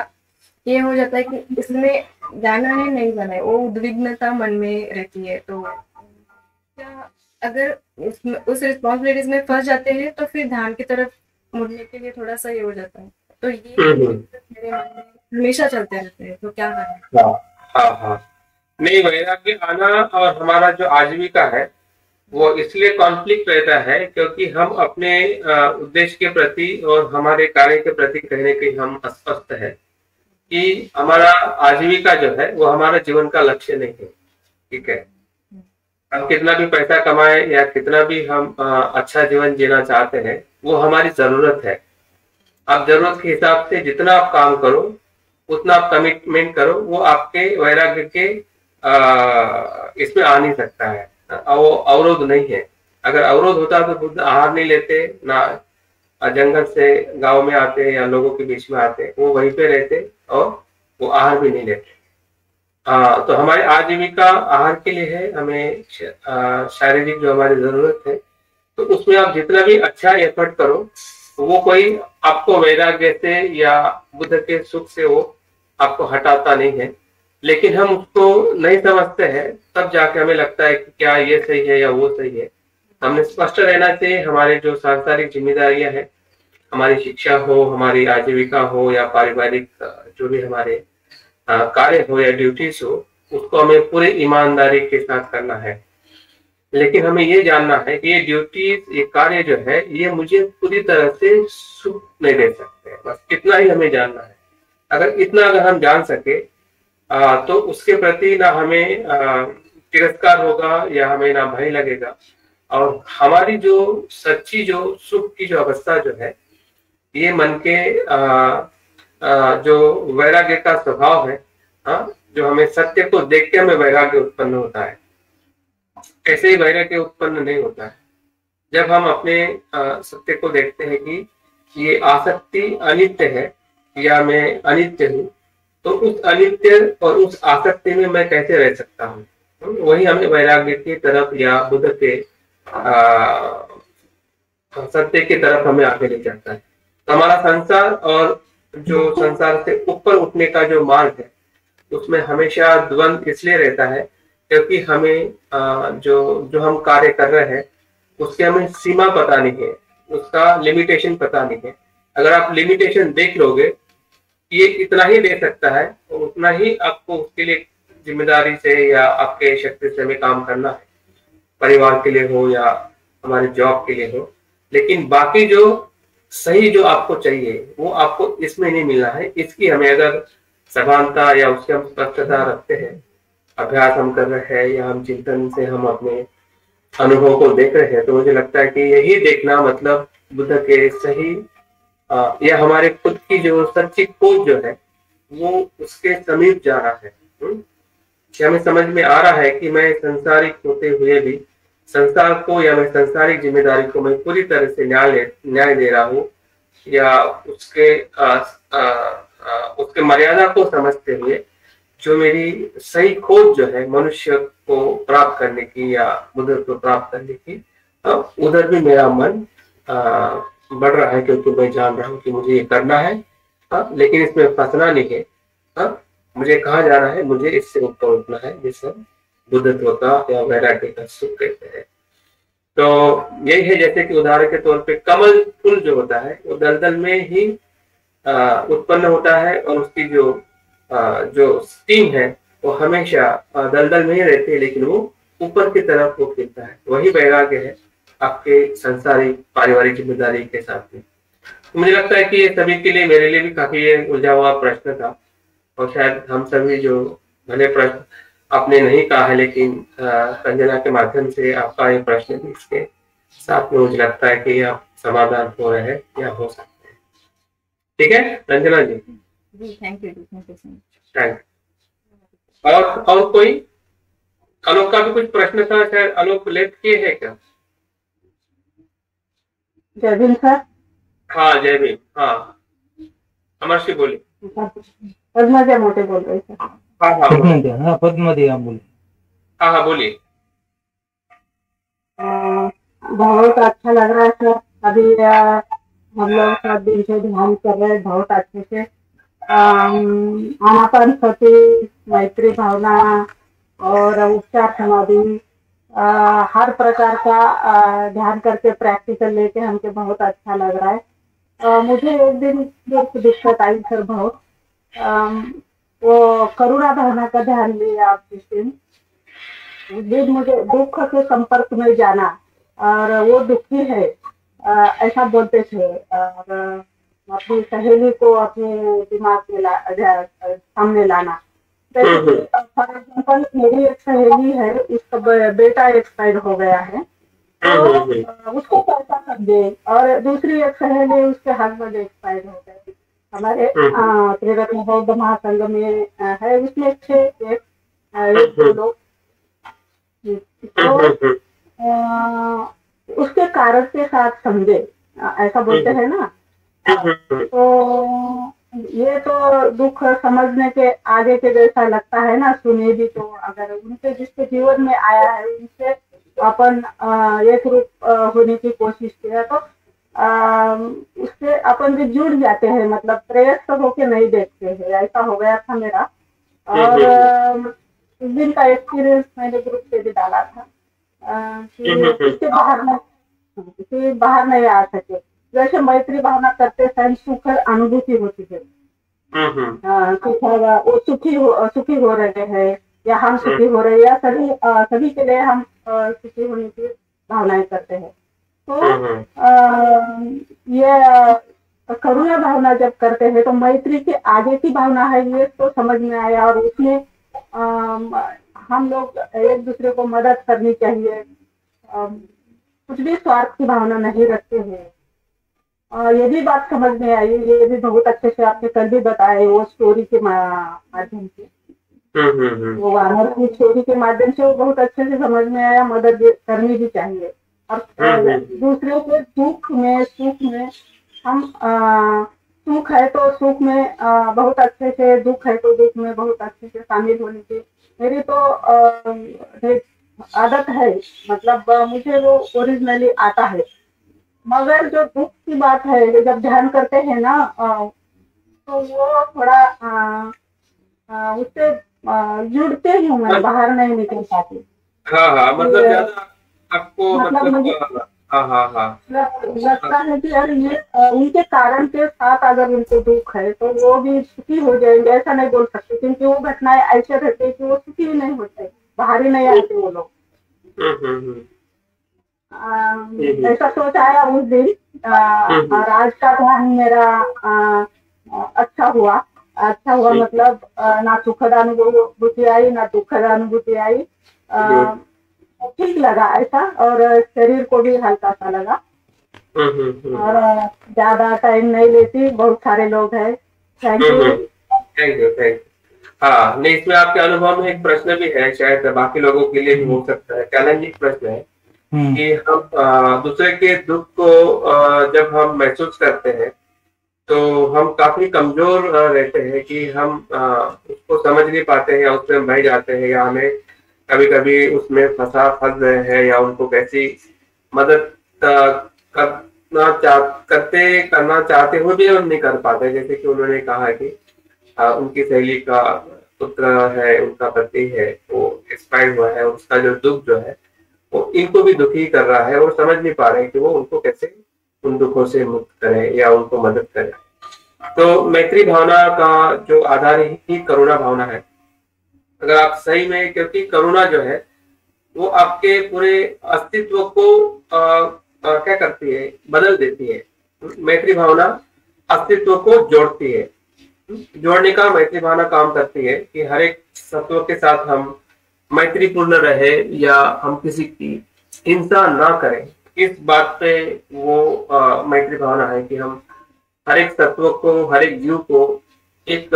ये हो जाता है कि इसमें जाना है नहीं जाना है, वो उद्विग्नता मन में रहती है। तो क्या अगर उस रिस्पॉन्सिबिलिटीज में फंस जाते हैं तो फिर ध्यान की तरफ मुड़ने के लिए थोड़ा सा ये हो जाता है। तो ये मेरे मन में हमेशा चलते रहते हैं, तो क्या करना है? हाँ, नहीं, वैराग्य आना और हमारा जो आजीविका है वो इसलिए कॉन्फ्लिक्ट रहता है क्योंकि हम अपने उद्देश्य के प्रति और हमारे कार्य के प्रति कहीं ना कहीं हम अस्वस्थ है कि हमारा आजीविका जो है वो हमारा जीवन का लक्ष्य नहीं है। ठीक है, हम कितना भी पैसा कमाए या कितना भी हम अच्छा जीवन जीना चाहते हैं, वो हमारी जरूरत है। आप जरूरत के हिसाब से जितना आप काम करो, उतना आप कमिटमेंट करो, वो आपके वैराग्य के इसमें आ नहीं सकता है। वो अवरोध नहीं है। अगर अवरोध होता तो बुद्ध आहार नहीं लेते, ना जंगल से गांव में आते या लोगों के बीच में आते, वो वहीं पे रहते और वो आहार भी नहीं लेते। तो हमारी आजीविका आहार के लिए है, हमें शारीरिक जो हमारी जरूरत है, तो उसमें आप जितना भी अच्छा एफर्ट करो, वो कोई आपको वैराग्य से या बुद्ध के सुख से वो आपको हटाता नहीं है। लेकिन हम उसको नहीं समझते हैं, तब जाके हमें लगता है कि क्या ये सही है या वो सही है। हमने स्पष्ट रहना चाहिए। हमारे जो सांसारिक जिम्मेदारियां हैं, हमारी शिक्षा हो, हमारी आजीविका हो या पारिवारिक जो भी हमारे कार्य हो या ड्यूटीज हो, उसको हमें पूरी ईमानदारी के साथ करना है। लेकिन हमें ये जानना है कि ये ड्यूटीज, ये कार्य जो है, ये मुझे पूरी तरह से सुख नहीं दे सकते। बस इतना ही हमें जानना है। अगर हम जान सके तो उसके प्रति ना हमें तिरस्कार होगा या हमें ना भय लगेगा। और हमारी जो सच्ची जो सुख की जो अवस्था जो है, ये मन के जो वैराग्य का स्वभाव है, जो हमें सत्य को देख के हमें वैराग्य उत्पन्न होता है। ऐसे ही वैराग्य उत्पन्न नहीं होता है जब हम अपने सत्य को देखते हैं कि ये आसक्ति अनित्य है या मैं अनित्य हूँ, तो उस अनित्य और उस आसक्ति में मैं कैसे रह सकता हूँ। वही हमें वैराग्य की तरफ या बुद्ध के सत्य की तरफ हमें आगे ले जाता है। तो हमारा संसार और जो संसार से ऊपर उठने का जो मार्ग है, उसमें हमेशा द्वंद इसलिए रहता है क्योंकि हमें जो हम कार्य कर रहे हैं उसके हमें सीमा पता नहीं है, उसका लिमिटेशन पता नहीं है। अगर आप लिमिटेशन देख लोगे, ये इतना ही दे सकता है, तो उतना ही आपको उसके लिए जिम्मेदारी से या आपके शक्ति से हमें काम करना है, परिवार के लिए हो या हमारे जॉब के लिए हो। लेकिन बाकी जो सही जो आपको चाहिए वो आपको इसमें नहीं मिलना है। इसकी हमें अगर समानता या उसकी हम स्पष्टता रखते हैं, अभ्यास हम कर रहे हैं या हम चिंतन से हम अपने अनुभव को देख रहे हैं, तो मुझे लगता है कि यही देखना मतलब बुद्ध के सही या हमारे खुद की जो सच्ची खोज जो है वो उसके समीप जा रहा है। कि हमें समझ में आ रहा है कि मैं संसारिक होते हुए भी संसार को या मैं संसारिक जिम्मेदारी को मैं पूरी तरह से न्याय दे रहा हूँ, या उसके मर्यादा को समझते हुए जो मेरी सही खोज जो है मनुष्य को प्राप्त करने की या बुद्ध को प्राप्त करने की, उधर भी मेरा मन बढ़ रहा है, क्योंकि मैं जान रहा हूँ कि मुझे ये करना है। लेकिन इसमें फंसना नहीं है। मुझे कहाँ जाना है, मुझे इससे ऊपर उठना है, जिसे बुद्धत्व का या वैराग्य का सुख कहते हैं। तो यही है, जैसे कि उदाहरण के तौर पे कमल फूल जो होता है वो दलदल में ही उत्पन्न होता है, और उसकी जो स्टीम है वो हमेशा दलदल में ही रहती है, लेकिन वो ऊपर की तरफ वो खिलता है। वही वैराग्य है आपके संसारिक पारिवारिक जिम्मेदारी के साथ में। तो मुझे लगता है कि ये सभी के लिए, मेरे लिए भी काफी उलझा हुआ प्रश्न था, और शायद हम सभी जो भले प्रश्न आपने नहीं कहा है, लेकिन संजना के माध्यम से आपका ये प्रश्न भी इसके साथ में मुझे लगता है कि आप समाधान हो रहे हैं या हो सकते हैं। ठीक है Ranjana ji? Thank you so much. Thank. और कोई? आलोक का भी कुछ प्रश्न था, शायद आलोक लेट किए है क्या? जय भीम सर। हाँ जय भीम। हाँ अमर बोली। पद्मा मोटे बोल रहे थे। हाँ पद्मा दी आप बोलिए। हाँ बोलिए। बहुत अच्छा लग रहा है सर। अभी हम लोग 7 दिन से ध्यान कर रहे हैं बहुत अच्छे से। आनापान सती, मैत्री भावना और उपचार समाधि, हर प्रकार का ध्यान करके प्रैक्टिकल लेके हमको बहुत अच्छा लग रहा है। मुझे एक दिन दिक्कत आई सर बहुत। वो करुणा भावना का ध्यान लिया आप जिस दिन, भी मुझे दुख के संपर्क में जाना, और वो दुखी है, ऐसा बोलते थे। और अपनी सहेली को अपने दिमाग में सामने लाना। जैसे कि फॉर एग्जाम्पल मेरी एक सहेली है, उसका बेटा एक्सपायर हो गया है, तो उसको कैसा समझे। और दूसरी एक सहेली, उसके हस्बैंड एक्सपायर हो गए। हमारे त्रिरत्न बौद्ध महासंघ में है, उसमें 6 एक 2 लोग। तो उसके कारण के साथ समझे, ऐसा बोलते हैं ना। तो ये तो दुख समझने के आगे के जैसा लगता है ना, सुने भी तो। अगर उनके जिसके जीवन में आया है, उनसे अपन एक रूप होने की कोशिश किया, तो उससे अपन भी जुड़ जाते हैं। मतलब प्रयास तो होके नहीं देखते हैं। ऐसा हो गया था मेरा। और उस दिन का एक्सपीरियंस मैंने ग्रुप पे भी डाला था कि इससे बाहर नहीं आ सके। जैसे मैत्री भावना करते समय सुखद अनुभूति होती है। वो सुखी हो रहे हैं, या हम सुखी हो रहे हैं, या सभी के लिए हम सुखी होने की भावनाएं करते हैं। तो ये करुणा भावना जब करते हैं, तो मैत्री के आगे की भावना है, ये तो समझ में आया। और उसमें हम लोग एक दूसरे को मदद करनी चाहिए, कुछ भी स्वार्थ की भावना नहीं रखते हैं। ये भी बात समझ में आई, ये भी बहुत अच्छे से आपने कल भी बताए, वो स्टोरी के माध्यम से। वो वानर की स्टोरी के माध्यम से वो बहुत अच्छे से समझ में आया। मदद करनी भी चाहिए। और दूसरे के दुख में सुख में हम सुख है तो सुख में बहुत अच्छे से, दुख है तो दुख में बहुत अच्छे से शामिल होने की मेरी तो आदत है। मतलब मुझे वो ओरिजिनली आता है। मगर जो दुख की बात है, जब ध्यान करते हैं ना, तो वो थोड़ा उससे जुड़ते हूँ मैं, बाहर नहीं निकल पाती। हाँ, मतलब ज्यादा आपको मतलब हाँ लगता है कि यार ये उनके कारण के साथ अगर उनको दुख है, तो वो भी सुखी हो जाएंगे, ऐसा नहीं बोल सकते। क्योंकि वो घटनाएं ऐसे रहती है कि वो सुखी ही नहीं होते, बाहर ही नहीं आते वो लोग। ऐसा सोच आया उस दिन। और आज का ध्यान मेरा अच्छा हुआ मतलब ना सुखद अनुभूति आई, ना दुखद अनुभूति आई। ठीक लगा ऐसा, और शरीर को भी हल्का सा लगा। और ज्यादा टाइम नहीं लेती, बहुत सारे लोग हैं। Thank you. हाँ, नहीं, इसमें आपके अनुभव में एक प्रश्न भी है, शायद बाकी लोगों के लिए भी हो सकता है। चैलेंजिंग प्रश्न है कि हम दूसरे के दुख को जब हम महसूस करते हैं, तो हम काफी कमजोर रहते हैं कि हम उसको समझ नहीं पाते हैं, या उसमें बह जाते हैं, या हमें कभी कभी उसमें फंस गए हैं, या उनको कैसी मदद करना चाहते हुए भी हम नहीं कर पाते। जैसे कि उन्होंने कहा कि उनकी सहेली का पुत्र है, उनका पति है, वो एक्सपायर हुआ है, और उसका जो दुख जो है वो इनको भी दुखी कर रहा है, और समझ नहीं पा रहे कि वो उनको कैसे उन दुखों से मुक्त करें या उनको मदद करें। तो मैत्री भावना का जो आधार ही करुणा भावना है। अगर आप सही में, क्योंकि करुणा जो है वो आपके पूरे अस्तित्व को क्या करती है, बदल देती है। मैत्री भावना अस्तित्व को जोड़ती है। जोड़ने का मैत्री भावना काम करती है कि हर एक तत्व के साथ हम मैत्रीपूर्ण रहे, या हम किसी की हिंसा ना करें। इस बात पे वो मैत्री भावना है कि हम हर एक तत्व को, हर एक जीव को एक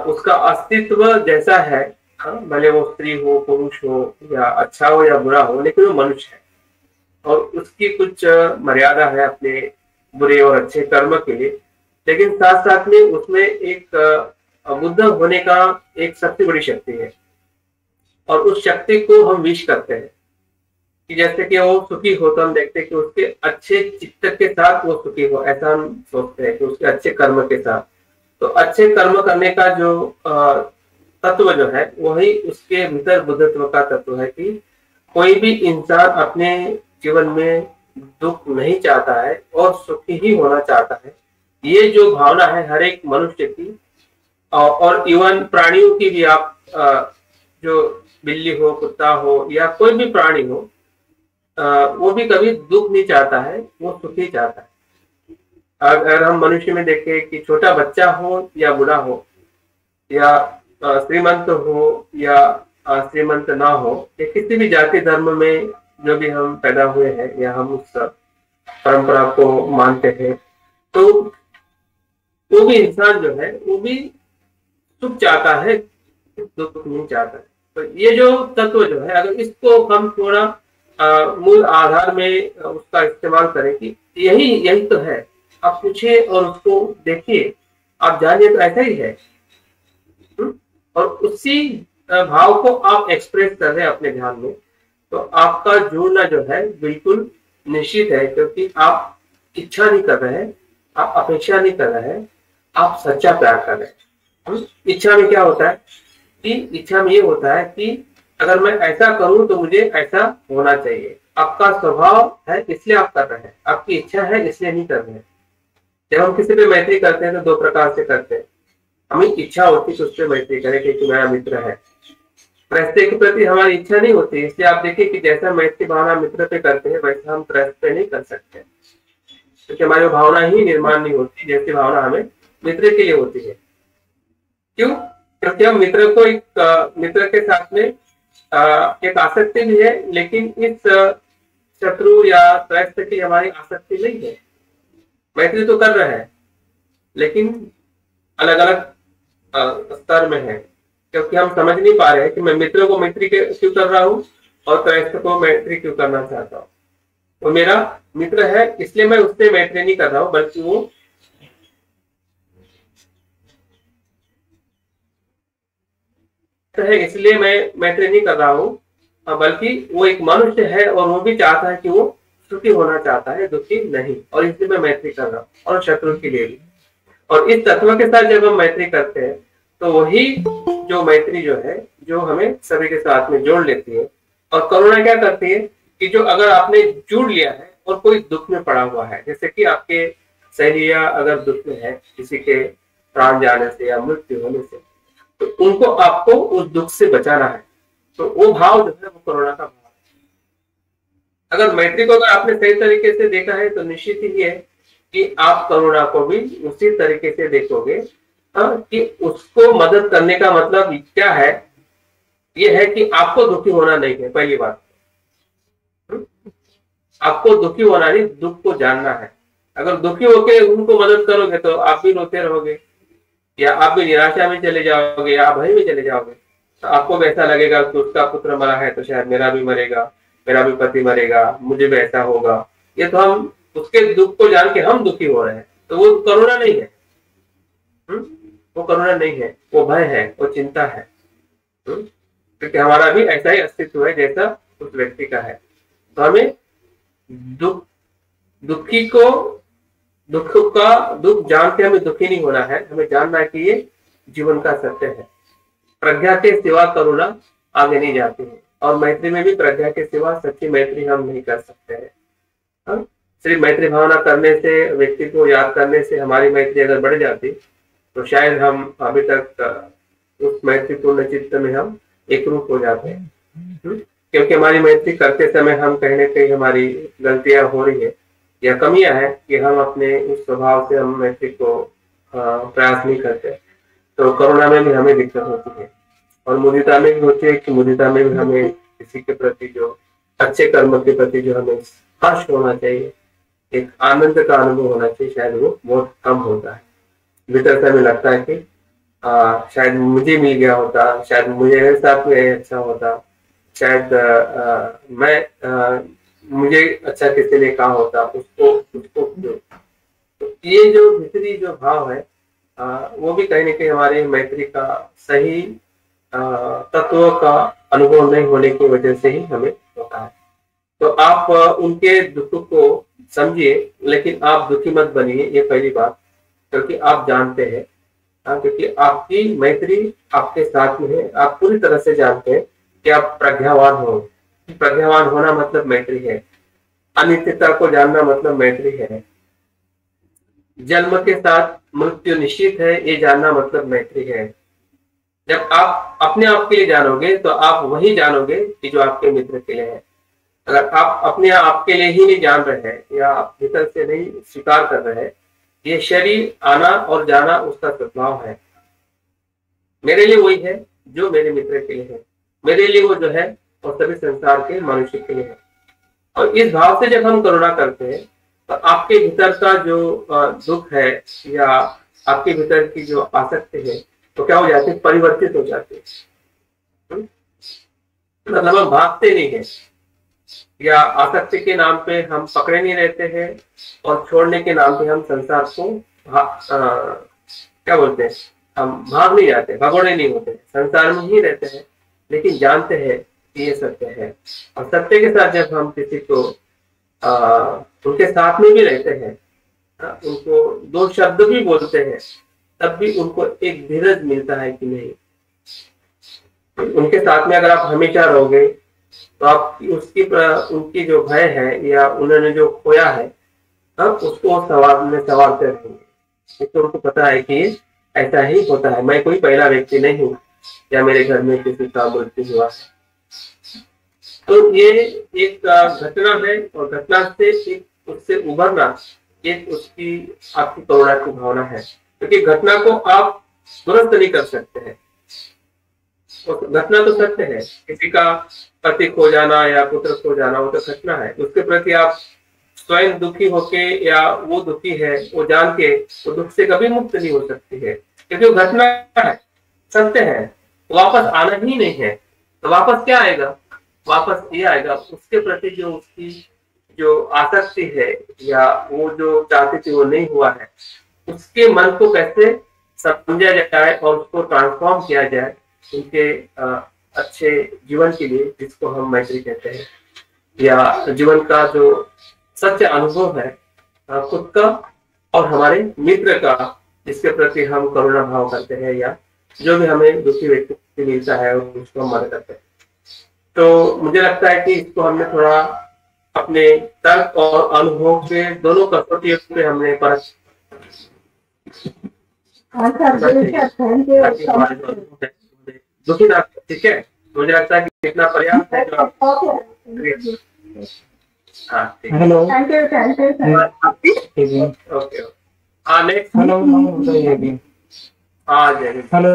उसका अस्तित्व जैसा है, भले वो स्त्री हो, पुरुष हो, या अच्छा हो या बुरा हो, लेकिन वो मनुष्य है, और उसकी कुछ मर्यादा है अपने बुरे और अच्छे कर्म के लिए। लेकिन साथ साथ में उसमें एक बुद्ध होने का एक सबसे बड़ी शक्ति है, और उस शक्ति को हम विश करते हैं कि जैसे कि वो सुखी हो, तो हम देखते हैं कि उसके अच्छे चित्त के साथ वो सुखी हो, ऐसा हम सोचते हैं कि उसके अच्छे कर्म के साथ। तो अच्छे कर्म करने का जो तत्व जो है, वही उसके भीतर बुद्धत्व का तत्व है कि कोई भी इंसान अपने जीवन में दुख नहीं चाहता है और सुखी ही होना चाहता है। ये जो भावना है हर एक मनुष्य की, और इवन प्राणियों की भी, आप जो बिल्ली हो, कुत्ता हो या कोई भी प्राणी हो, वो भी कभी दुख नहीं चाहता है, वो सुख ही चाहता है। अगर हम मनुष्य में देखें कि छोटा बच्चा हो या बूढ़ा हो, या श्रीमंत हो या श्रीमंत ना हो, या किसी भी जाति धर्म में जो भी हम पैदा हुए हैं या हम उस परंपरा को मानते हैं, तो वो भी इंसान जो है वो भी सुख चाहता है, दुख नहीं चाहता है। तो ये जो तत्व जो है, अगर इसको हम थोड़ा मूल आधार में उसका इस्तेमाल करें कि यही यही तो है, आप पूछिए और उसको देखिए, आप जानिए तो ऐसा ही है। और उसी भाव को आप एक्सप्रेस कर रहे हैं अपने ध्यान में, तो आपका जुड़ना जो है बिल्कुल निश्चित है, क्योंकि आप इच्छा नहीं कर रहे हैं, आप अपेक्षा नहीं कर रहे हैं, आप सच्चा प्यार कर रहे हैं। इच्छा में क्या होता है कि इच्छा में ये होता है कि अगर मैं ऐसा करूं तो मुझे ऐसा होना चाहिए। आपका स्वभाव है इसलिए आप कर रहे हैं, आपकी इच्छा है इसलिए नहीं कर रहे हैं। जब हम किसी पे मैत्री करते हैं तो दो प्रकार से करते हैं। हमें इच्छा होती है कि उससे मैत्री करें क्योंकि मेरा मित्र है, त्रैस्ते के प्रति हमारी इच्छा नहीं होती, इसलिए आप देखिए कि जैसा मैत्री भावना मित्र पे करते हैं वैसा हम त्रैस्त पे नहीं कर सकते, क्योंकि हमारी भावना ही निर्माण नहीं होती जैसी भावना हमें मित्र के लिए होती है। क्यों? क्योंकि हम मित्र को एक मित्र के साथ में एक आसक्ति भी है, लेकिन इस शत्रु या त्रैस्त की हमारी आसक्ति नहीं है। मैत्री तो कर रहे हैं लेकिन अलग अलग स्तर में है, क्योंकि हम समझ नहीं पा रहे हैं कि मैं मित्र को मैत्री क्यों कर रहा हूँ और त्रैस्त को मैत्री क्यों करना चाहता हूँ। वो मेरा मित्र है इसलिए मैं उससे मैत्री नहीं कर रहा हूँ, बल्कि वो है इसलिए मैं मैत्री नहीं कर रहा हूँ, बल्कि वो एक मनुष्य है और वो भी चाहता है कि वो सुखी होना चाहता है, दुखी नहीं, और इसलिए मैं मैत्री कर रहा हूँ, और शत्रु के लिए भी। और इस तत्व के साथ जब हम मैत्री करते हैं तो वही जो मैत्री जो है जो हमें सभी के साथ में जोड़ लेती है। और करुणा क्या करती है कि जो अगर आपने जुड़ लिया है और कोई दुख में पड़ा हुआ है, जैसे कि आपके सहेलिया अगर दुख में है किसी के प्राण जाने से या मृत्यु होने से, तो उनको आपको उस दुख से बचाना है, तो वो भाव जो है वो करुणा का भाव है। अगर मैत्री को अगर आपने सही तरीके से देखा है तो निश्चित ही है कि आप करुणा को भी उसी तरीके से देखोगे कि उसको मदद करने का मतलब क्या है। ये है कि आपको दुखी होना नहीं है, पहली बात। आपको दुखी होना नहीं, दुख को जानना है। अगर दुखी होके उनको मदद करोगे तो आप भी रोते रहोगे, या आप भी निराशा में चले जाओगे, या भय में चले जाओगे। तो आपको भी ऐसा लगेगा कि उसका पुत्र मरा है तो शायद मेरा भी मरेगा, मेरा भी पति मरेगा, मुझे भी ऐसा होगा। ये तो हम उसके दुख को जान के हम दुखी हो रहे हैं, तो वो करुणा नहीं है। वो करुणा नहीं है, वो भय है, वो चिंता है, क्योंकि हमारा भी ऐसा ही अस्तित्व है जैसा उस व्यक्ति का है। तो हमें दुखी को दुख जान के हमें दुखी नहीं होना है, हमें जानना है कि ये जीवन का सत्य है। प्रज्ञा के सिवा करुणा आगे नहीं जाती है, और मैत्री में भी प्रज्ञा के सिवा सच्ची मैत्री हम नहीं कर सकते हैं। सिर्फ मैत्री भावना करने से, व्यक्ति को याद करने से हमारी मैत्री अगर बढ़ जाती तो शायद हम अभी तक उस मैत्रीपूर्ण चित्त में हम एक रूप हो जाते हैं। क्योंकि हमारी मैत्री करते समय हम कहीं ना कहीं हमारी गलतियां हो रही है या कमियां हैं कि हम अपने उस स्वभाव से हम मैत्री को प्रयास नहीं करते। तो करुणा में भी हमें दिक्कत होती है, और मुदिता में भी होती है कि मुदिता में भी हमें किसी के प्रति जो अच्छे कर्म के प्रति जो हमें हर्ष होना चाहिए, एक आनंद का अनुभव होना चाहिए, शायद वो बहुत कम होता है। भीतर से हमें लगता है कि शायद मुझे मिल गया होता, शायद मुझे साथ में अच्छा होता, शायद मुझे अच्छा किसी ने कहा होता, उसको तो ये जो भीतरी जो भाव है वो भी कहीं ना कहीं हमारे मैत्री का सही तत्व का अनुभव नहीं होने की वजह से ही हमें होता है। तो आप उनके दुख को समझिए, लेकिन आप दुखी मत बनिए, ये पहली बात, क्योंकि आप जानते हैं, क्योंकि आपकी मैत्री आपके साथ में है। आप पूरी तरह से जानते हैं कि आप प्रज्ञावान हो। प्रज्ञावान होना मतलब मैत्री है। अनित्यता को जानना मतलब मैत्री है। जन्म के साथ मृत्यु निश्चित है, ये जानना मतलब मैत्री है। जब आप अपने आप के लिए जानोगे तो आप वही जानोगे कि जो आपके मित्र के लिए है। अगर आप अपने आप के लिए ही नहीं जान रहे हैं या आप भीतर से नहीं स्वीकार कर रहे हैं, ये शरीर आना और जाना उसका स्वभाव है। मेरे लिए वही है जो मेरे मित्र के लिए है, मेरे लिए वो जो है और सभी संसार के मनुष्य के लिए है। और इस भाव से जब हम करुणा करते हैं तो आपके भीतर का जो दुख है या आपके भीतर की जो आसक्ति है तो क्या हो जाती है, परिवर्तित हो जाती है। मतलब हम भागते नहीं है या आसक्ति के नाम पे हम पकड़े नहीं रहते हैं और छोड़ने के नाम पे हम संसार को क्या बोलते हैं, हम भाग नहीं जाते, भगोड़े नहीं होते, संसार में ही रहते हैं, लेकिन जानते हैं कि ये सत्य है। और सत्य के साथ जब हम किसी को उनके साथ में भी रहते हैं, उनको दो शब्द भी बोलते हैं, तब भी उनको एक धीरज मिलता है कि नहीं, उनके साथ में अगर आप हमेशा रहोगे तो आप उनकी जो भय है या उन्होंने जो खोया है उसको सवारते रहेंगे। तो उनको पता है कि ऐसा ही होता है, मैं कोई पहला व्यक्ति नहीं हूँ या मेरे घर में किसी का मृत्यु हुआ है। तो ये एक घटना है और घटना से एक उससे उभरना एक उसकी आपकी करुणा की भावना है, क्योंकि घटना को आप दुरुस्त नहीं कर सकते हैं। तो घटना तो सत्य है, किसी का पति खो जाना या पुत्र खो जाना वो तो घटना है, उसके प्रति आप स्वयं दुखी होके या वो दुखी है वो जान के वो दुख से कभी मुक्त नहीं हो सकती है, क्योंकि वो घटना है, सत्य है, वापस आना ही नहीं है। तो वापस क्या आएगा, वापस ये आएगा उसके प्रति जो उसकी जो आसक्ति है या वो जो चाहती थी वो नहीं हुआ है, उसके मन को कैसे समझा जाए और उसको ट्रांसफॉर्म किया जाए उनके अच्छे जीवन के लिए, जिसको हम मैत्री कहते हैं, या जीवन का जो सच्चा अनुभव है खुद का और हमारे मित्र का, जिसके प्रति हम करुणा भाव करते हैं या जो भी हमें दुखी व्यक्ति मिलता है उसको हम मदद करते हैं। तो मुझे लगता है कि इसको हमने थोड़ा अपने तर्क और अनुभव के दोनों कसौटियों पे हमने परख दुखी ना, ठीक है, मुझे लगता है कि कितना पर्याप्त है जो हाँ ठीक है। हेलो ओके हाँ नेक्स्ट हेलो हाँ जय हेलो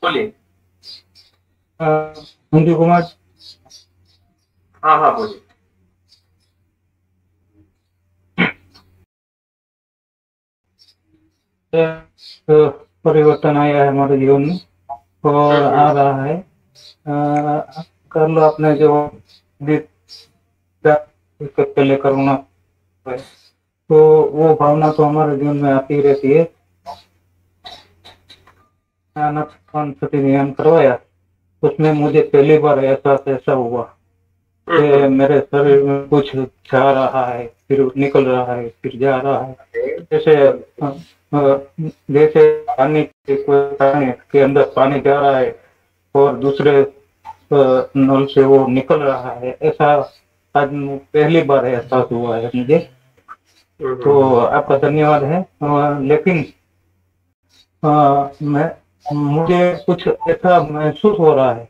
बोलिए। मंजू कुमार हाँ हाँ बोलिए। परिवर्तन आया है हमारे जीवन में और आ रहा है। कर लो आपने जो पहले करुणा है तो वो भावना तो हमारे जीवन में आती रहती है। ध्यान करवाया उसमें मुझे पहली बार ऐसा हुआ कि मेरे शरीर में कुछ जा रहा है, फिर निकल रहा है, फिर जा रहा है, जैसे पानी के अंदर पानी जा रहा है और दूसरे नल से वो निकल रहा है, ऐसा आज पहली बार एहसास हुआ है मुझे। तो आपका धन्यवाद है। लेकिन मुझे कुछ ऐसा महसूस हो रहा है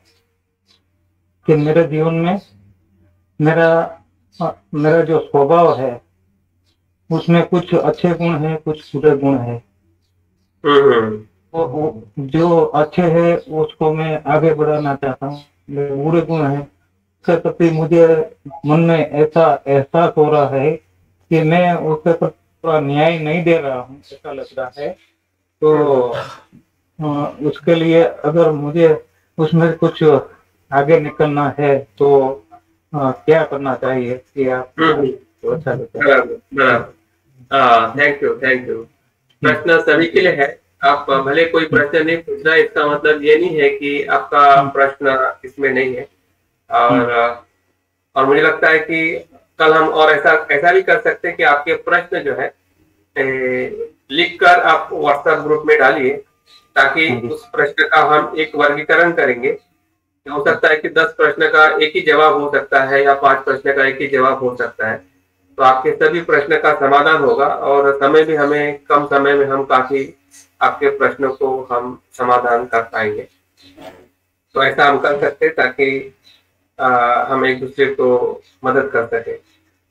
कि मेरे जीवन में मेरा जो स्वभाव है उसमें कुछ अच्छे गुण है, कुछ बुरे गुण है। तो जो अच्छे है उसको मैं आगे बढ़ाना चाहता हूँ, बुरे गुण है उसके प्रति मुझे मन में ऐसा एहसास हो रहा है कि मैं उसके पर पूरा न्याय नहीं दे रहा हूँ, ऐसा लग रहा है। तो उसके लिए अगर मुझे उसमें कुछ आगे निकलना है तो क्या करना चाहिए कि आप तो अच्छा लगता है। Thank you. प्रश्न सभी के लिए है, आप भले कोई प्रश्न नहीं पूछ रहा, इसका मतलब ये नहीं है कि आपका प्रश्न इसमें नहीं है। और मुझे लगता है कि कल हम और ऐसा भी कर सकते हैं कि आपके प्रश्न जो है लिखकर आप व्हाट्सएप ग्रुप में डालिए, ताकि उस प्रश्न का हम एक वर्गीकरण करेंगे। हो सकता है कि 10 प्रश्न का एक ही जवाब हो सकता है या 5 प्रश्न का एक ही जवाब हो सकता है। तो आपके सभी प्रश्न का समाधान होगा और समय भी हमें कम समय में हम काफी आपके प्रश्नों को हम समाधान कर पाएंगे। तो ऐसा हम कर सकते हैं ताकि हम एक दूसरे को मदद कर सके।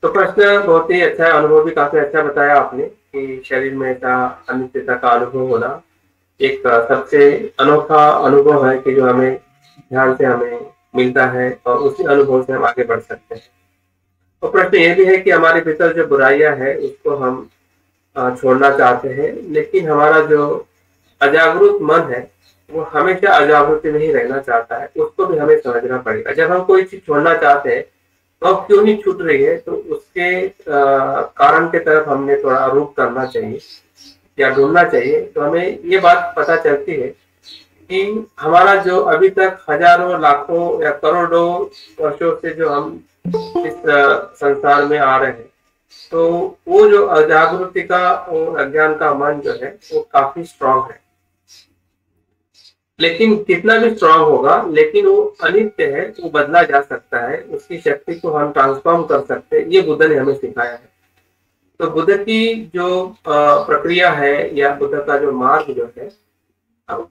तो प्रश्न बहुत ही अच्छा है, अनुभव भी काफी अच्छा बताया आपने कि शरीर में ऐसा अनित्यता का अनुभव होना एक सबसे अनोखा अनुभव है कि जो हमें ध्यान से हमें मिलता है और उसी अनुभव से हम आगे बढ़ सकते हैं। तो प्रश्न ये भी है कि हमारे भीतर जो बुराइयां है उसको हम छोड़ना चाहते हैं, लेकिन हमारा जो अजागरूक मन है वो हमेशा अजागृति में ही रहना चाहता है, उसको भी हमें समझना पड़ेगा। जब हम कोई चीज छोड़ना चाहते हैं तो क्यों नहीं छूट रही है, तो उसके कारण के तरफ हमने थोड़ा रुख करना चाहिए या ढूंढना चाहिए। तो हमें ये बात पता चलती है कि हमारा जो अभी तक हजारों लाखों या करोड़ों वर्षों से जो हम इस संसार में आ रहे हैं, तो वो जो अजागृति का और अज्ञान का मन जो है वो काफी स्ट्रांग है। लेकिन कितना भी स्ट्रांग होगा, लेकिन वो अनित्य है, वो बदला जा सकता है, उसकी शक्ति को हम ट्रांसफॉर्म कर सकते हैं। ये बुद्ध ने हमें सिखाया है। तो बुद्ध की जो प्रक्रिया है या बुद्ध का जो मार्ग जो है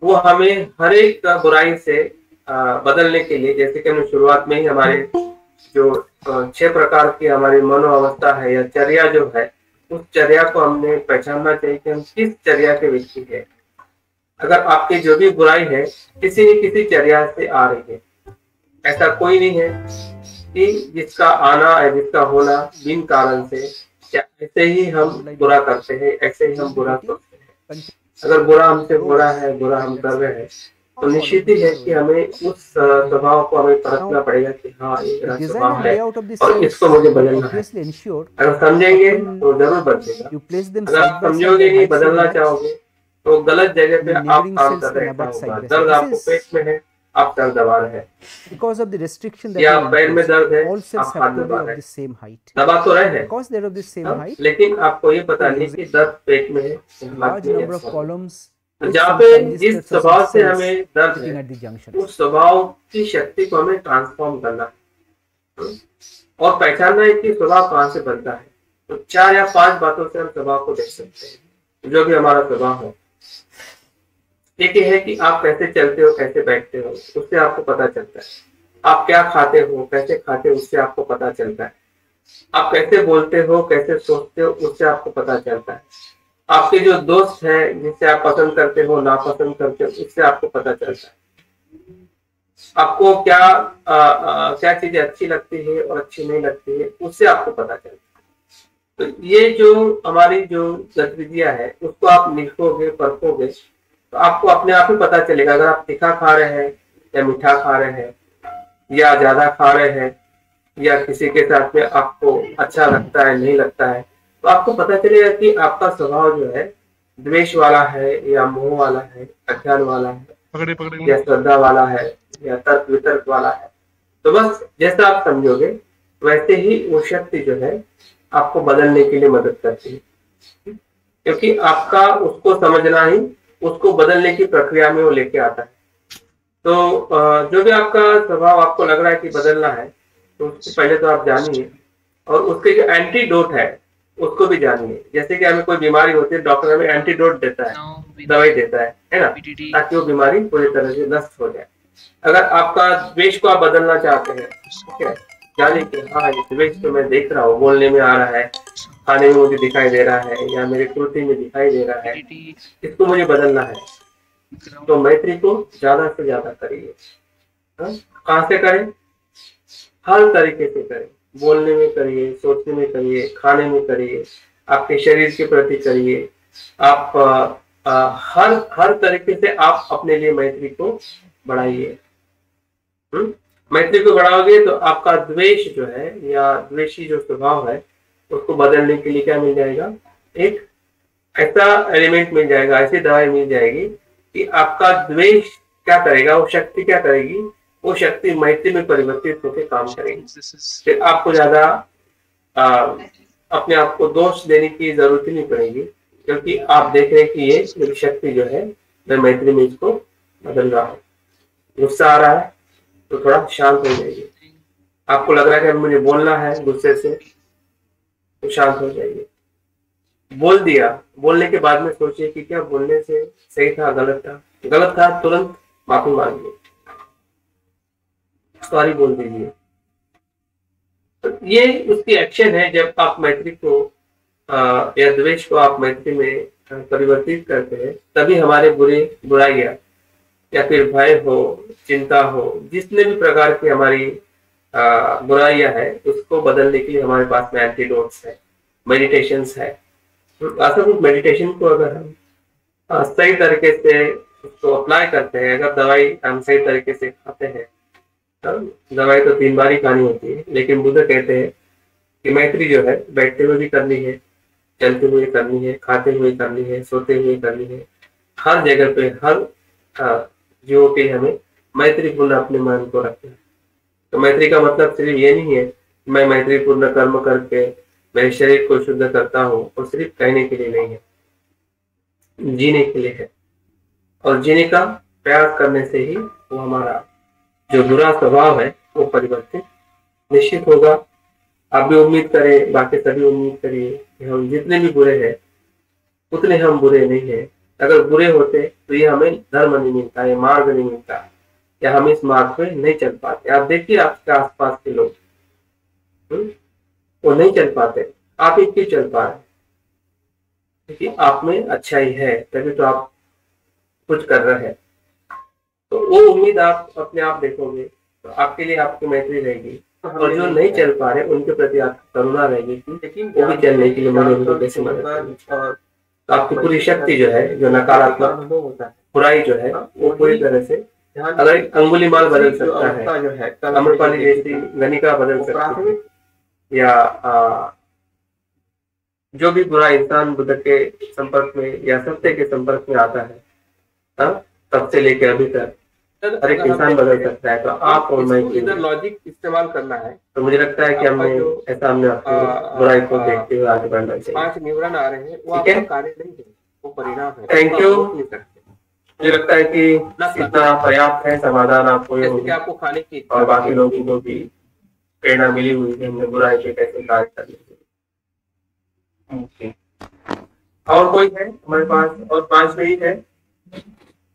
वो हमें हर एक बुराई से बदलने के लिए, जैसे कि हमने शुरुआत में ही हमारे जो 6 प्रकार की हमारी मनोअवस्था है या चर्या जो है, उस चर्या को हमने पहचानना चाहिए कि हम किस चर्या के व्यक्ति है। अगर आपकी जो भी बुराई है किसी न किसी चर्या से आ रही है, ऐसा कोई नहीं है कि जिसका आना है जिसका होना बिन कारण से, या ऐसे ही हम बुरा करते हैं, ऐसे ही हम बुरा करते हैं। अगर बुरा हमसे हो रहा है, बुरा हम कर रहे हैं, तो निश्चित ही है कि हमें उस स्वभाव को हमें परखना पड़ेगा कि हाँ ये मेरा स्वभाव है और इसको मुझे बदलना है। अगर समझेंगे तो जरूर बदलेगा, अगर आप समझोगे नहीं, बदलना चाहोगे, तो गलत जगह पे आप काम कर रहे हैं। दर्द आपको पेट में है, आप सर दबा रहे हैं, because of the restriction that या we पैर में दर्द है, all cells आप have हाथ to be दबा of रहे the हैं, same height. दबा तो रहे हैं, Because they're of the same height, लेकिन आपको ये पता नहीं कि दर्द पेट में है, large number of columns तो जहाँ पे जिस स्वभाव से हमें दर्द sitting है, at the junction. उस स्वभाव की शक्ति को हमें ट्रांसफॉर्म करना है और पहचानना है कि स्वभाव कहाँ से बनता है। तो 4 या 5 बातों से हम स्वभाव को देख सकते हैं, जो भी हमारा स्वभाव है। एक है कि आप कैसे चलते हो, कैसे बैठते हो, उससे आपको पता चलता है। आप क्या खाते हो, कैसे खाते हो, उससे आपको पता चलता है। आप कैसे बोलते हो, कैसे सोचते हो, उससे आपको पता चलता है। आपके जो दोस्त हैं जिससे आप पसंद करते हो, नापसंद करते हो, उससे आपको पता चलता है। आपको क्या चीजें अच्छी लगती है और अच्छी नहीं लगती है, उससे आपको पता चलता है। तो ये जो हमारी जो गतिविधियां है उसको आप लिखोगे, परखोगे, तो आपको अपने आप ही पता चलेगा। अगर आप तीखा खा रहे हैं या मीठा खा रहे हैं या ज्यादा खा रहे हैं या किसी के साथ में आपको अच्छा लगता है, नहीं लगता है, तो आपको पता चलेगा कि आपका स्वभाव जो है द्वेष वाला है या मोह वाला है, अज्ञान वाला है या श्रद्धा वाला है या तर्क वितर्क वाला है। तो बस जैसा आप समझोगे वैसे ही वो शक्ति जो है आपको बदलने के लिए मदद करती है, क्योंकि आपका उसको समझना ही उसको बदलने की प्रक्रिया में वो लेके आता है। तो जो भी आपका स्वभाव आपको लग रहा है कि बदलना है, तो उससे पहले तो आप जानिए और उसके जो एंटीडोट है उसको भी जानिए। जैसे कि हमें कोई बीमारी होती है, डॉक्टर हमें एंटीडोट देता है, दवाई देता है ना, ताकि वो बीमारी पूरी तरह से नष्ट हो जाए। अगर आपका द्वेष को आप बदलना चाहते हैं, ठीक है, जानिए कि हाँ ये द्वेष तो मैं देख रहा हूँ, बोलने में आ रहा है, खाने में मुझे दिखाई दे रहा है या मेरी कृति में दिखाई दे रहा है, इसको मुझे बदलना है। तो मैत्री को ज्यादा से ज्यादा करिए। कहाँ से करें? हर तरीके से करें, बोलने में करिए, सोचने में करिए, खाने में करिए, आपके शरीर के प्रति करिए। आप हर तरीके से आप अपने लिए मैत्री को बढ़ाइए। मैत्री को बढ़ाओगे तो आपका द्वेष जो है या द्वेषी जो स्वभाव है उसको बदलने के लिए क्या मिल जाएगा? एक ऐसा एलिमेंट मिल जाएगा, ऐसी दवाई मिल जाएगी कि आपका द्वेष क्या करेगा, वो शक्ति क्या करेगी, वो शक्ति मैत्री में परिवर्तित होकर काम करेगी। फिर आपको ज्यादा अपने आप को दोष देने की जरूरत ही नहीं पड़ेगी, क्योंकि आप देख रहे हैं कि ये मेरी शक्ति जो है मैं मैत्री में इसको बदल रहा हूँ। गुस्सा आ रहा है तो थोड़ा शांत हो जाइए। आपको लग रहा है कि मुझे बोलना है गुस्से से, तो शांत हो जाइए। बोल दिया, बोलने के बाद में सोचिए कि क्या बोलने से सही था, गलत था, तुरंत माफी मांगिए, सॉरी बोल दीजिए। तो ये उसकी एक्शन है। जब आप मैत्री को या द्वेष को आप मैत्री में परिवर्तित करते हैं, तभी हमारे बुराइयां या फिर भय हो, चिंता हो, जितने भी प्रकार की हमारी बुराइयां है, उसको बदलने के लिए हमारे पास में एंटीडोट्स है, मेडिटेशंस है। असल में मेडिटेशन को अगर हम सही तरीके से उसको अप्लाई करते हैं, अगर दवाई हम सही तरीके से खाते हैं, दवाई तो 3 बार ही खानी होती है, लेकिन बुद्ध कहते हैं कि मैत्री जो है बैठते हुए भी करनी है, चलते हुए करनी है, खाते हुए करनी है, सोते हुए करनी है। हर जगह पे हर जीवों के हमें मैत्रीपूर्ण अपने मन को रखना है। तो मैत्री का मतलब सिर्फ ये नहीं है मैं मैत्रीपूर्ण कर्म करके मेरे शरीर को शुद्ध करता हूँ, और सिर्फ कहने के लिए नहीं है, जीने के लिए है। और जीने का प्रयास करने से ही वो हमारा जो बुरा स्वभाव है वो परिवर्तित निश्चित होगा। आप भी उम्मीद करें, बाकी सभी उम्मीद करिए कि हम जितने भी बुरे हैं उतने हम बुरे नहीं हैं। अगर बुरे होते तो ये हमें धर्म नहीं मिलता, ये मार्ग नहीं मिलता, या हम इस मार्ग पे नहीं चल पाते। आप देखिए आपके आसपास के लोग, वो नहीं चल पाते, आप ही क्यों चल पा रहे हैं? क्योंकि आप में अच्छाई है, तभी तो आप कुछ कर रहे हैं। तो वो उम्मीद आप अपने आप देखोगे तो आपके लिए आपकी मैत्री रहेगी, और जो नहीं चल पा रहे उनके प्रति आपकी करुणा रहेगी, लेकिन वो भी चलने के लिए मैंने उनको कैसे मदद करनी। तो आपकी पूरी शक्ति जो है, जो नकारात्मक बुराई जो है, वो पूरी तरह से, अगर एक अंगुलीमाल बदल सकता है, अमरपाली जैसी गणिका बदल सकती है, या जो भी बुरा इंसान बुद्ध के संपर्क में या सत्य के संपर्क में आता है, तब से लेकर अभी तक हर एक इंसान बदल सकता है। तो आप और मैं इधर लॉजिक इस्तेमाल करना है। तो मुझे लगता है कि हमने बुराई को देखते हुए आगे बढ़ना चाहिए। 5 निवरण आ रहे हैं, वो आपका कार्य नहीं है, वो परिणाम है। Thank you. मुझे लगता है कि इतना पर्याप्त है, समाधान आपको आपको खाने की और बाकी लोगों को भी प्रेरणा मिली हुई है हमने बुराई पे कैसे कार्य करने की। और कोई है हमारे पास? और 5 मिनट है।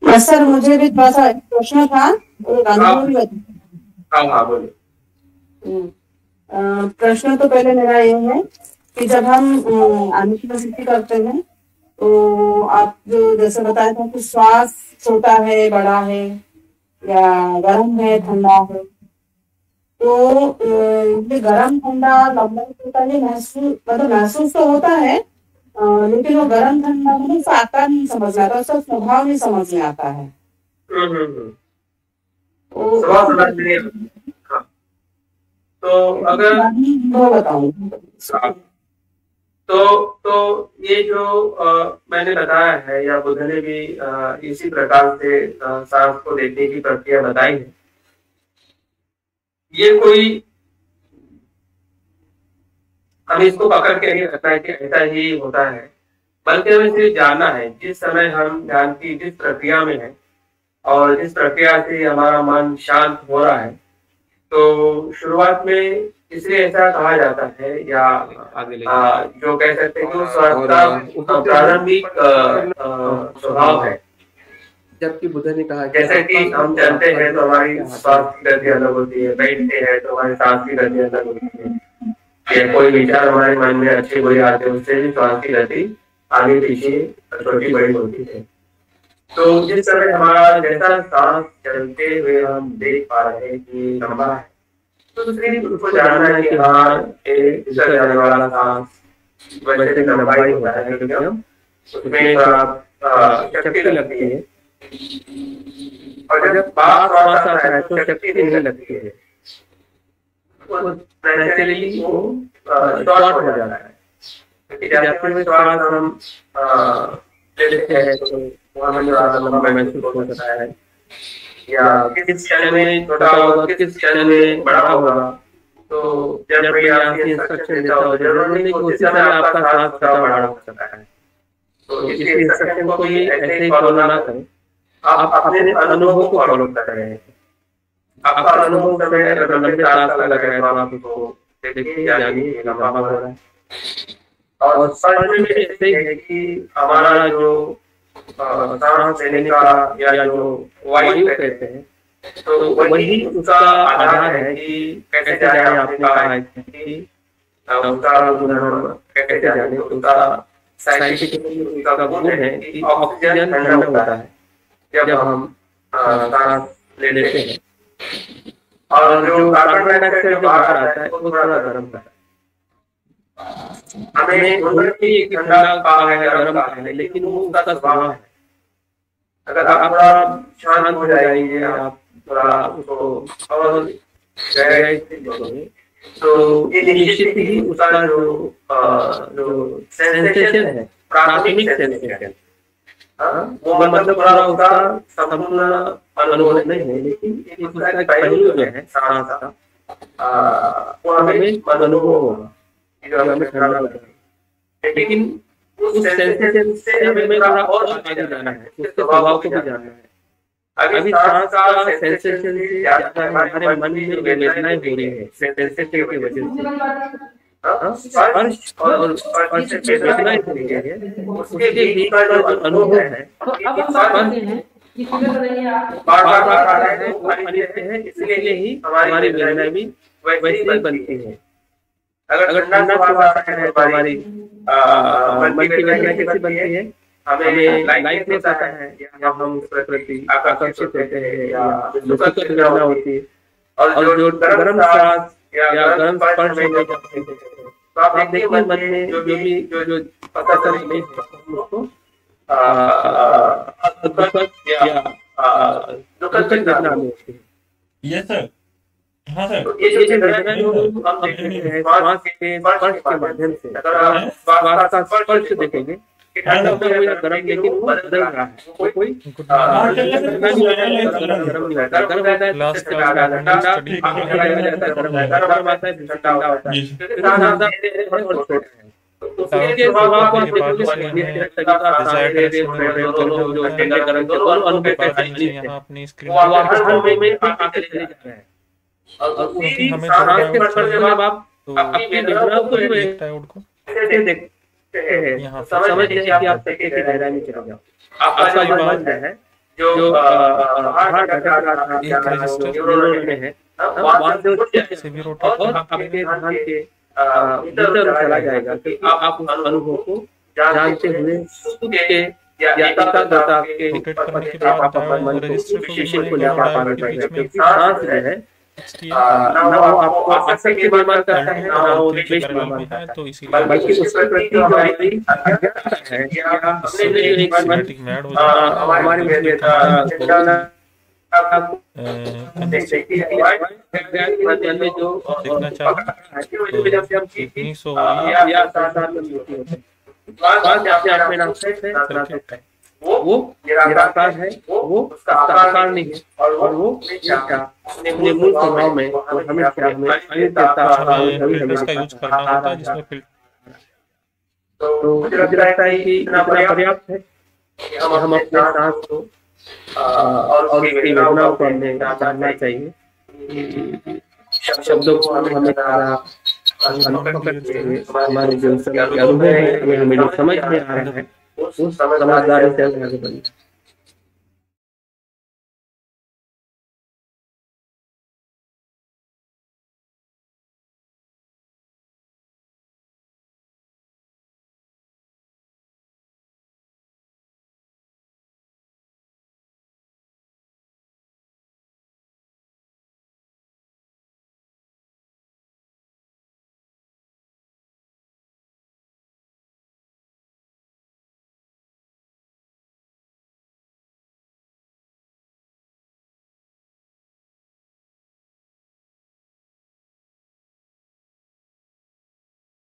सर मुझे भी थोड़ा सा प्रश्न था। हाँ बोलिए। प्रश्न तो पहले मेरा ये है कि जब हम अनुशासित करते हैं तो आप जो जैसे बताया था कि श्वास छोटा है, बड़ा है, या गर्म है, ठंडा है, तो ये गर्म ठंडा लंबा होता है, महसूस तो होता है, लेकिन वो गर्म ठंडा में उसका आकार नहीं समझ में आता, उसका स्वभाव नहीं समझ में आता है। तो अगर बताऊं तो ये जो मैंने बताया है, या बुद्ध ने भी इसी प्रकार से सांस को देखने की प्रक्रिया बताई है, ये कोई हमें इसको पकड़ के नहीं रखना है कि ऐसा ही होता है, बल्कि हमें सिर्फ जानना है जिस समय हम ध्यान की जिस प्रक्रिया में है और जिस प्रक्रिया से हमारा मन शांत हो रहा है, तो शुरुआत में इसलिए ऐसा कहा जाता है, या जो कह सकते हैं कि उसका प्रारंभिक स्वभाव है। जबकि बुद्ध ने कहा जैसे कि हम चलते हैं तो हमारी सांस की गति अलग होती है, बैठते हैं तो हमारी सांस की गति अलग होती है, या कोई विचार हमारे मन में अच्छे बुरे आते हैं, उससे भी सांस की गति आगे पीछे छोटी बड़ी होती है। तो जिस समय हमारा जैसा सांस चलते हुए हम देख पा रहे हैं कि लंबा है, तो सिर्फ उसको जानना है कि हाँ इसका जाने वाला सांस वैसे लंबाई होता है, क्योंकि हम उसमें शक्ति लगती है, और जब बात आता है तो शक्ति नहीं लगती है, नेचुरली वो शॉर्ट हो जाता है। जाते हुए श्वास हम लेते हैं तो हमें लंबा महसूस हो सकता है, या किस क्षण में छोटा होगा, किस क्षण में बड़ा होगा। तो जब कोई आपकी इंस्ट्रक्शन देता हो, जरूर नहीं कि उसी समय आपका सांस छोटा बड़ा हो सकता है। तो इस इंस्ट्रक्शन को भी ऐसे ही फॉलो ना करें, आप अपने अनुभव को फॉलो कर रहे हैं। आपका अनुभव समय अगर लंबे सांस लग रहा है तो आप उसको देखिए, जानिए लंबा हो रहा है। और स्पर्श में ऐसे ही है कि हमारा जो सांस लेने का या जो वायु कहते हैं, तो वही उसका आधार है कि कैसे जाने। आपने कहा है कि उसका गुणधर्म कैसे जाने, उसका साइंटिफिकली उसका गुण है कि ऑक्सीजन ठंडा होता है जब हम सांस लेते हैं, और जो कार्बन डाइऑक्साइड जो बाहर आता है वो थोड़ा गर्म होता है। हमें बोलना चाहिए कि ठंडा कहा है, गर्म कहा है, लेकिन वो उसका स्वभाव है। अगर आप थोड़ा शांत हो जाएंगे, आप थोड़ा उसको और गहराई से देखोगे, तो ये निश्चित ही उसका जो सेंसेशन है, प्राथमिक सेंसेशन, वो मतलब पूरा उसका संपूर्ण अनुभव नहीं है, लेकिन उसका एक पहलू जो है सांस का, वो हमें अनुभव होगा जो हमें ठंडा होता है। लेकिन उस सेंसेशन से हमें थोड़ा और आगे जाना है, उसके स्वभाव को भी जानना है। अभी सांस का सेंसेशन से ज्यादा हमारे मन में वेदनाएं हो रही है सेंसेशन की वजह से। स्पर्श और स्पर्श से वेदनाएं हो रही है, उसके बीच का जो अनुभव है, बार बार आ रहे हैं, वो अनित्य है, इसलिए ही हमारी वेदनाएं भी वैसी ही बनती है। अगर ठंडा स्वास्थ्य है तो हमारी मन की वेदना कैसी बनती है, हमें लाइट में आता है, या हम उसके प्रति आकर्षित होते हैं, या दुखद वेदना होती है। और जो गर्म सांस या गर्म स्पर्श में जाते हैं, तो आप देखिए मन में जो भी जो पसंद नहीं है उसको दुखद वेदना में होती है। यस सर, हाँ सर। तो ये जो वेदना जो हम देखते हैं श्वास के स्पर्श के माध्यम से, अगर आप श्वास का स्पर्श देखेंगे ठंडा हो या गर्म, लेकिन वो बदल रहा है, कोई गर्म नहीं होता, गर्म होता है ठंडा, गर्म आता है ठंडा होता है, और छोटा है। तो उसके स्वभाव को आप देखोगे, जो ठंडा गर्म के दोनों अनुभव अपनी स्क्रीन वो हर में आके चले जा रहे हैं। और उसी सांस के स्पर्श में आप अपनी वेदना को कैसे देखते हैं, समझ लीजिए कि आप पेट की गहराई में चले जाओ। आपका जो मन है, जो हार्ट अटैक एक रजिस्टर न्यूरॉन में है, वहाँ से और आपके ध्यान के भीतर चला जाएगा कि आप उस अनुभव को जानते हुए सुख के या एकाग्रता के आप मन को विशेषण को ले पाना चाहिए। क्योंकि सांस जो है ना वो आपको आसक्ति की बीमार करता है, ना वो द्वेष की बीमार करता है, तो इसीलिए बल्कि उसके प्रति हमारी अज्ञानता है कि हमने जो एक मन हमारी देखना चाहिए वो निराकार है, वो उसका आकार नहीं है, और वो अपने मूल स्वभाव में हमेशा हमें फिल्टर्स का यूज करना होता है, जिसमें फिल्टर तो मुझे लगता है कि इतना पर्याप्त है कि हम अपने सांस को और उसकी वेदनाओं को हमें जानना चाहिए। शब्दों को हमें हमारे जो अनुभव है, हमें जो समझ में आ रहा है, उस समझदारी से आगे बढ़ना।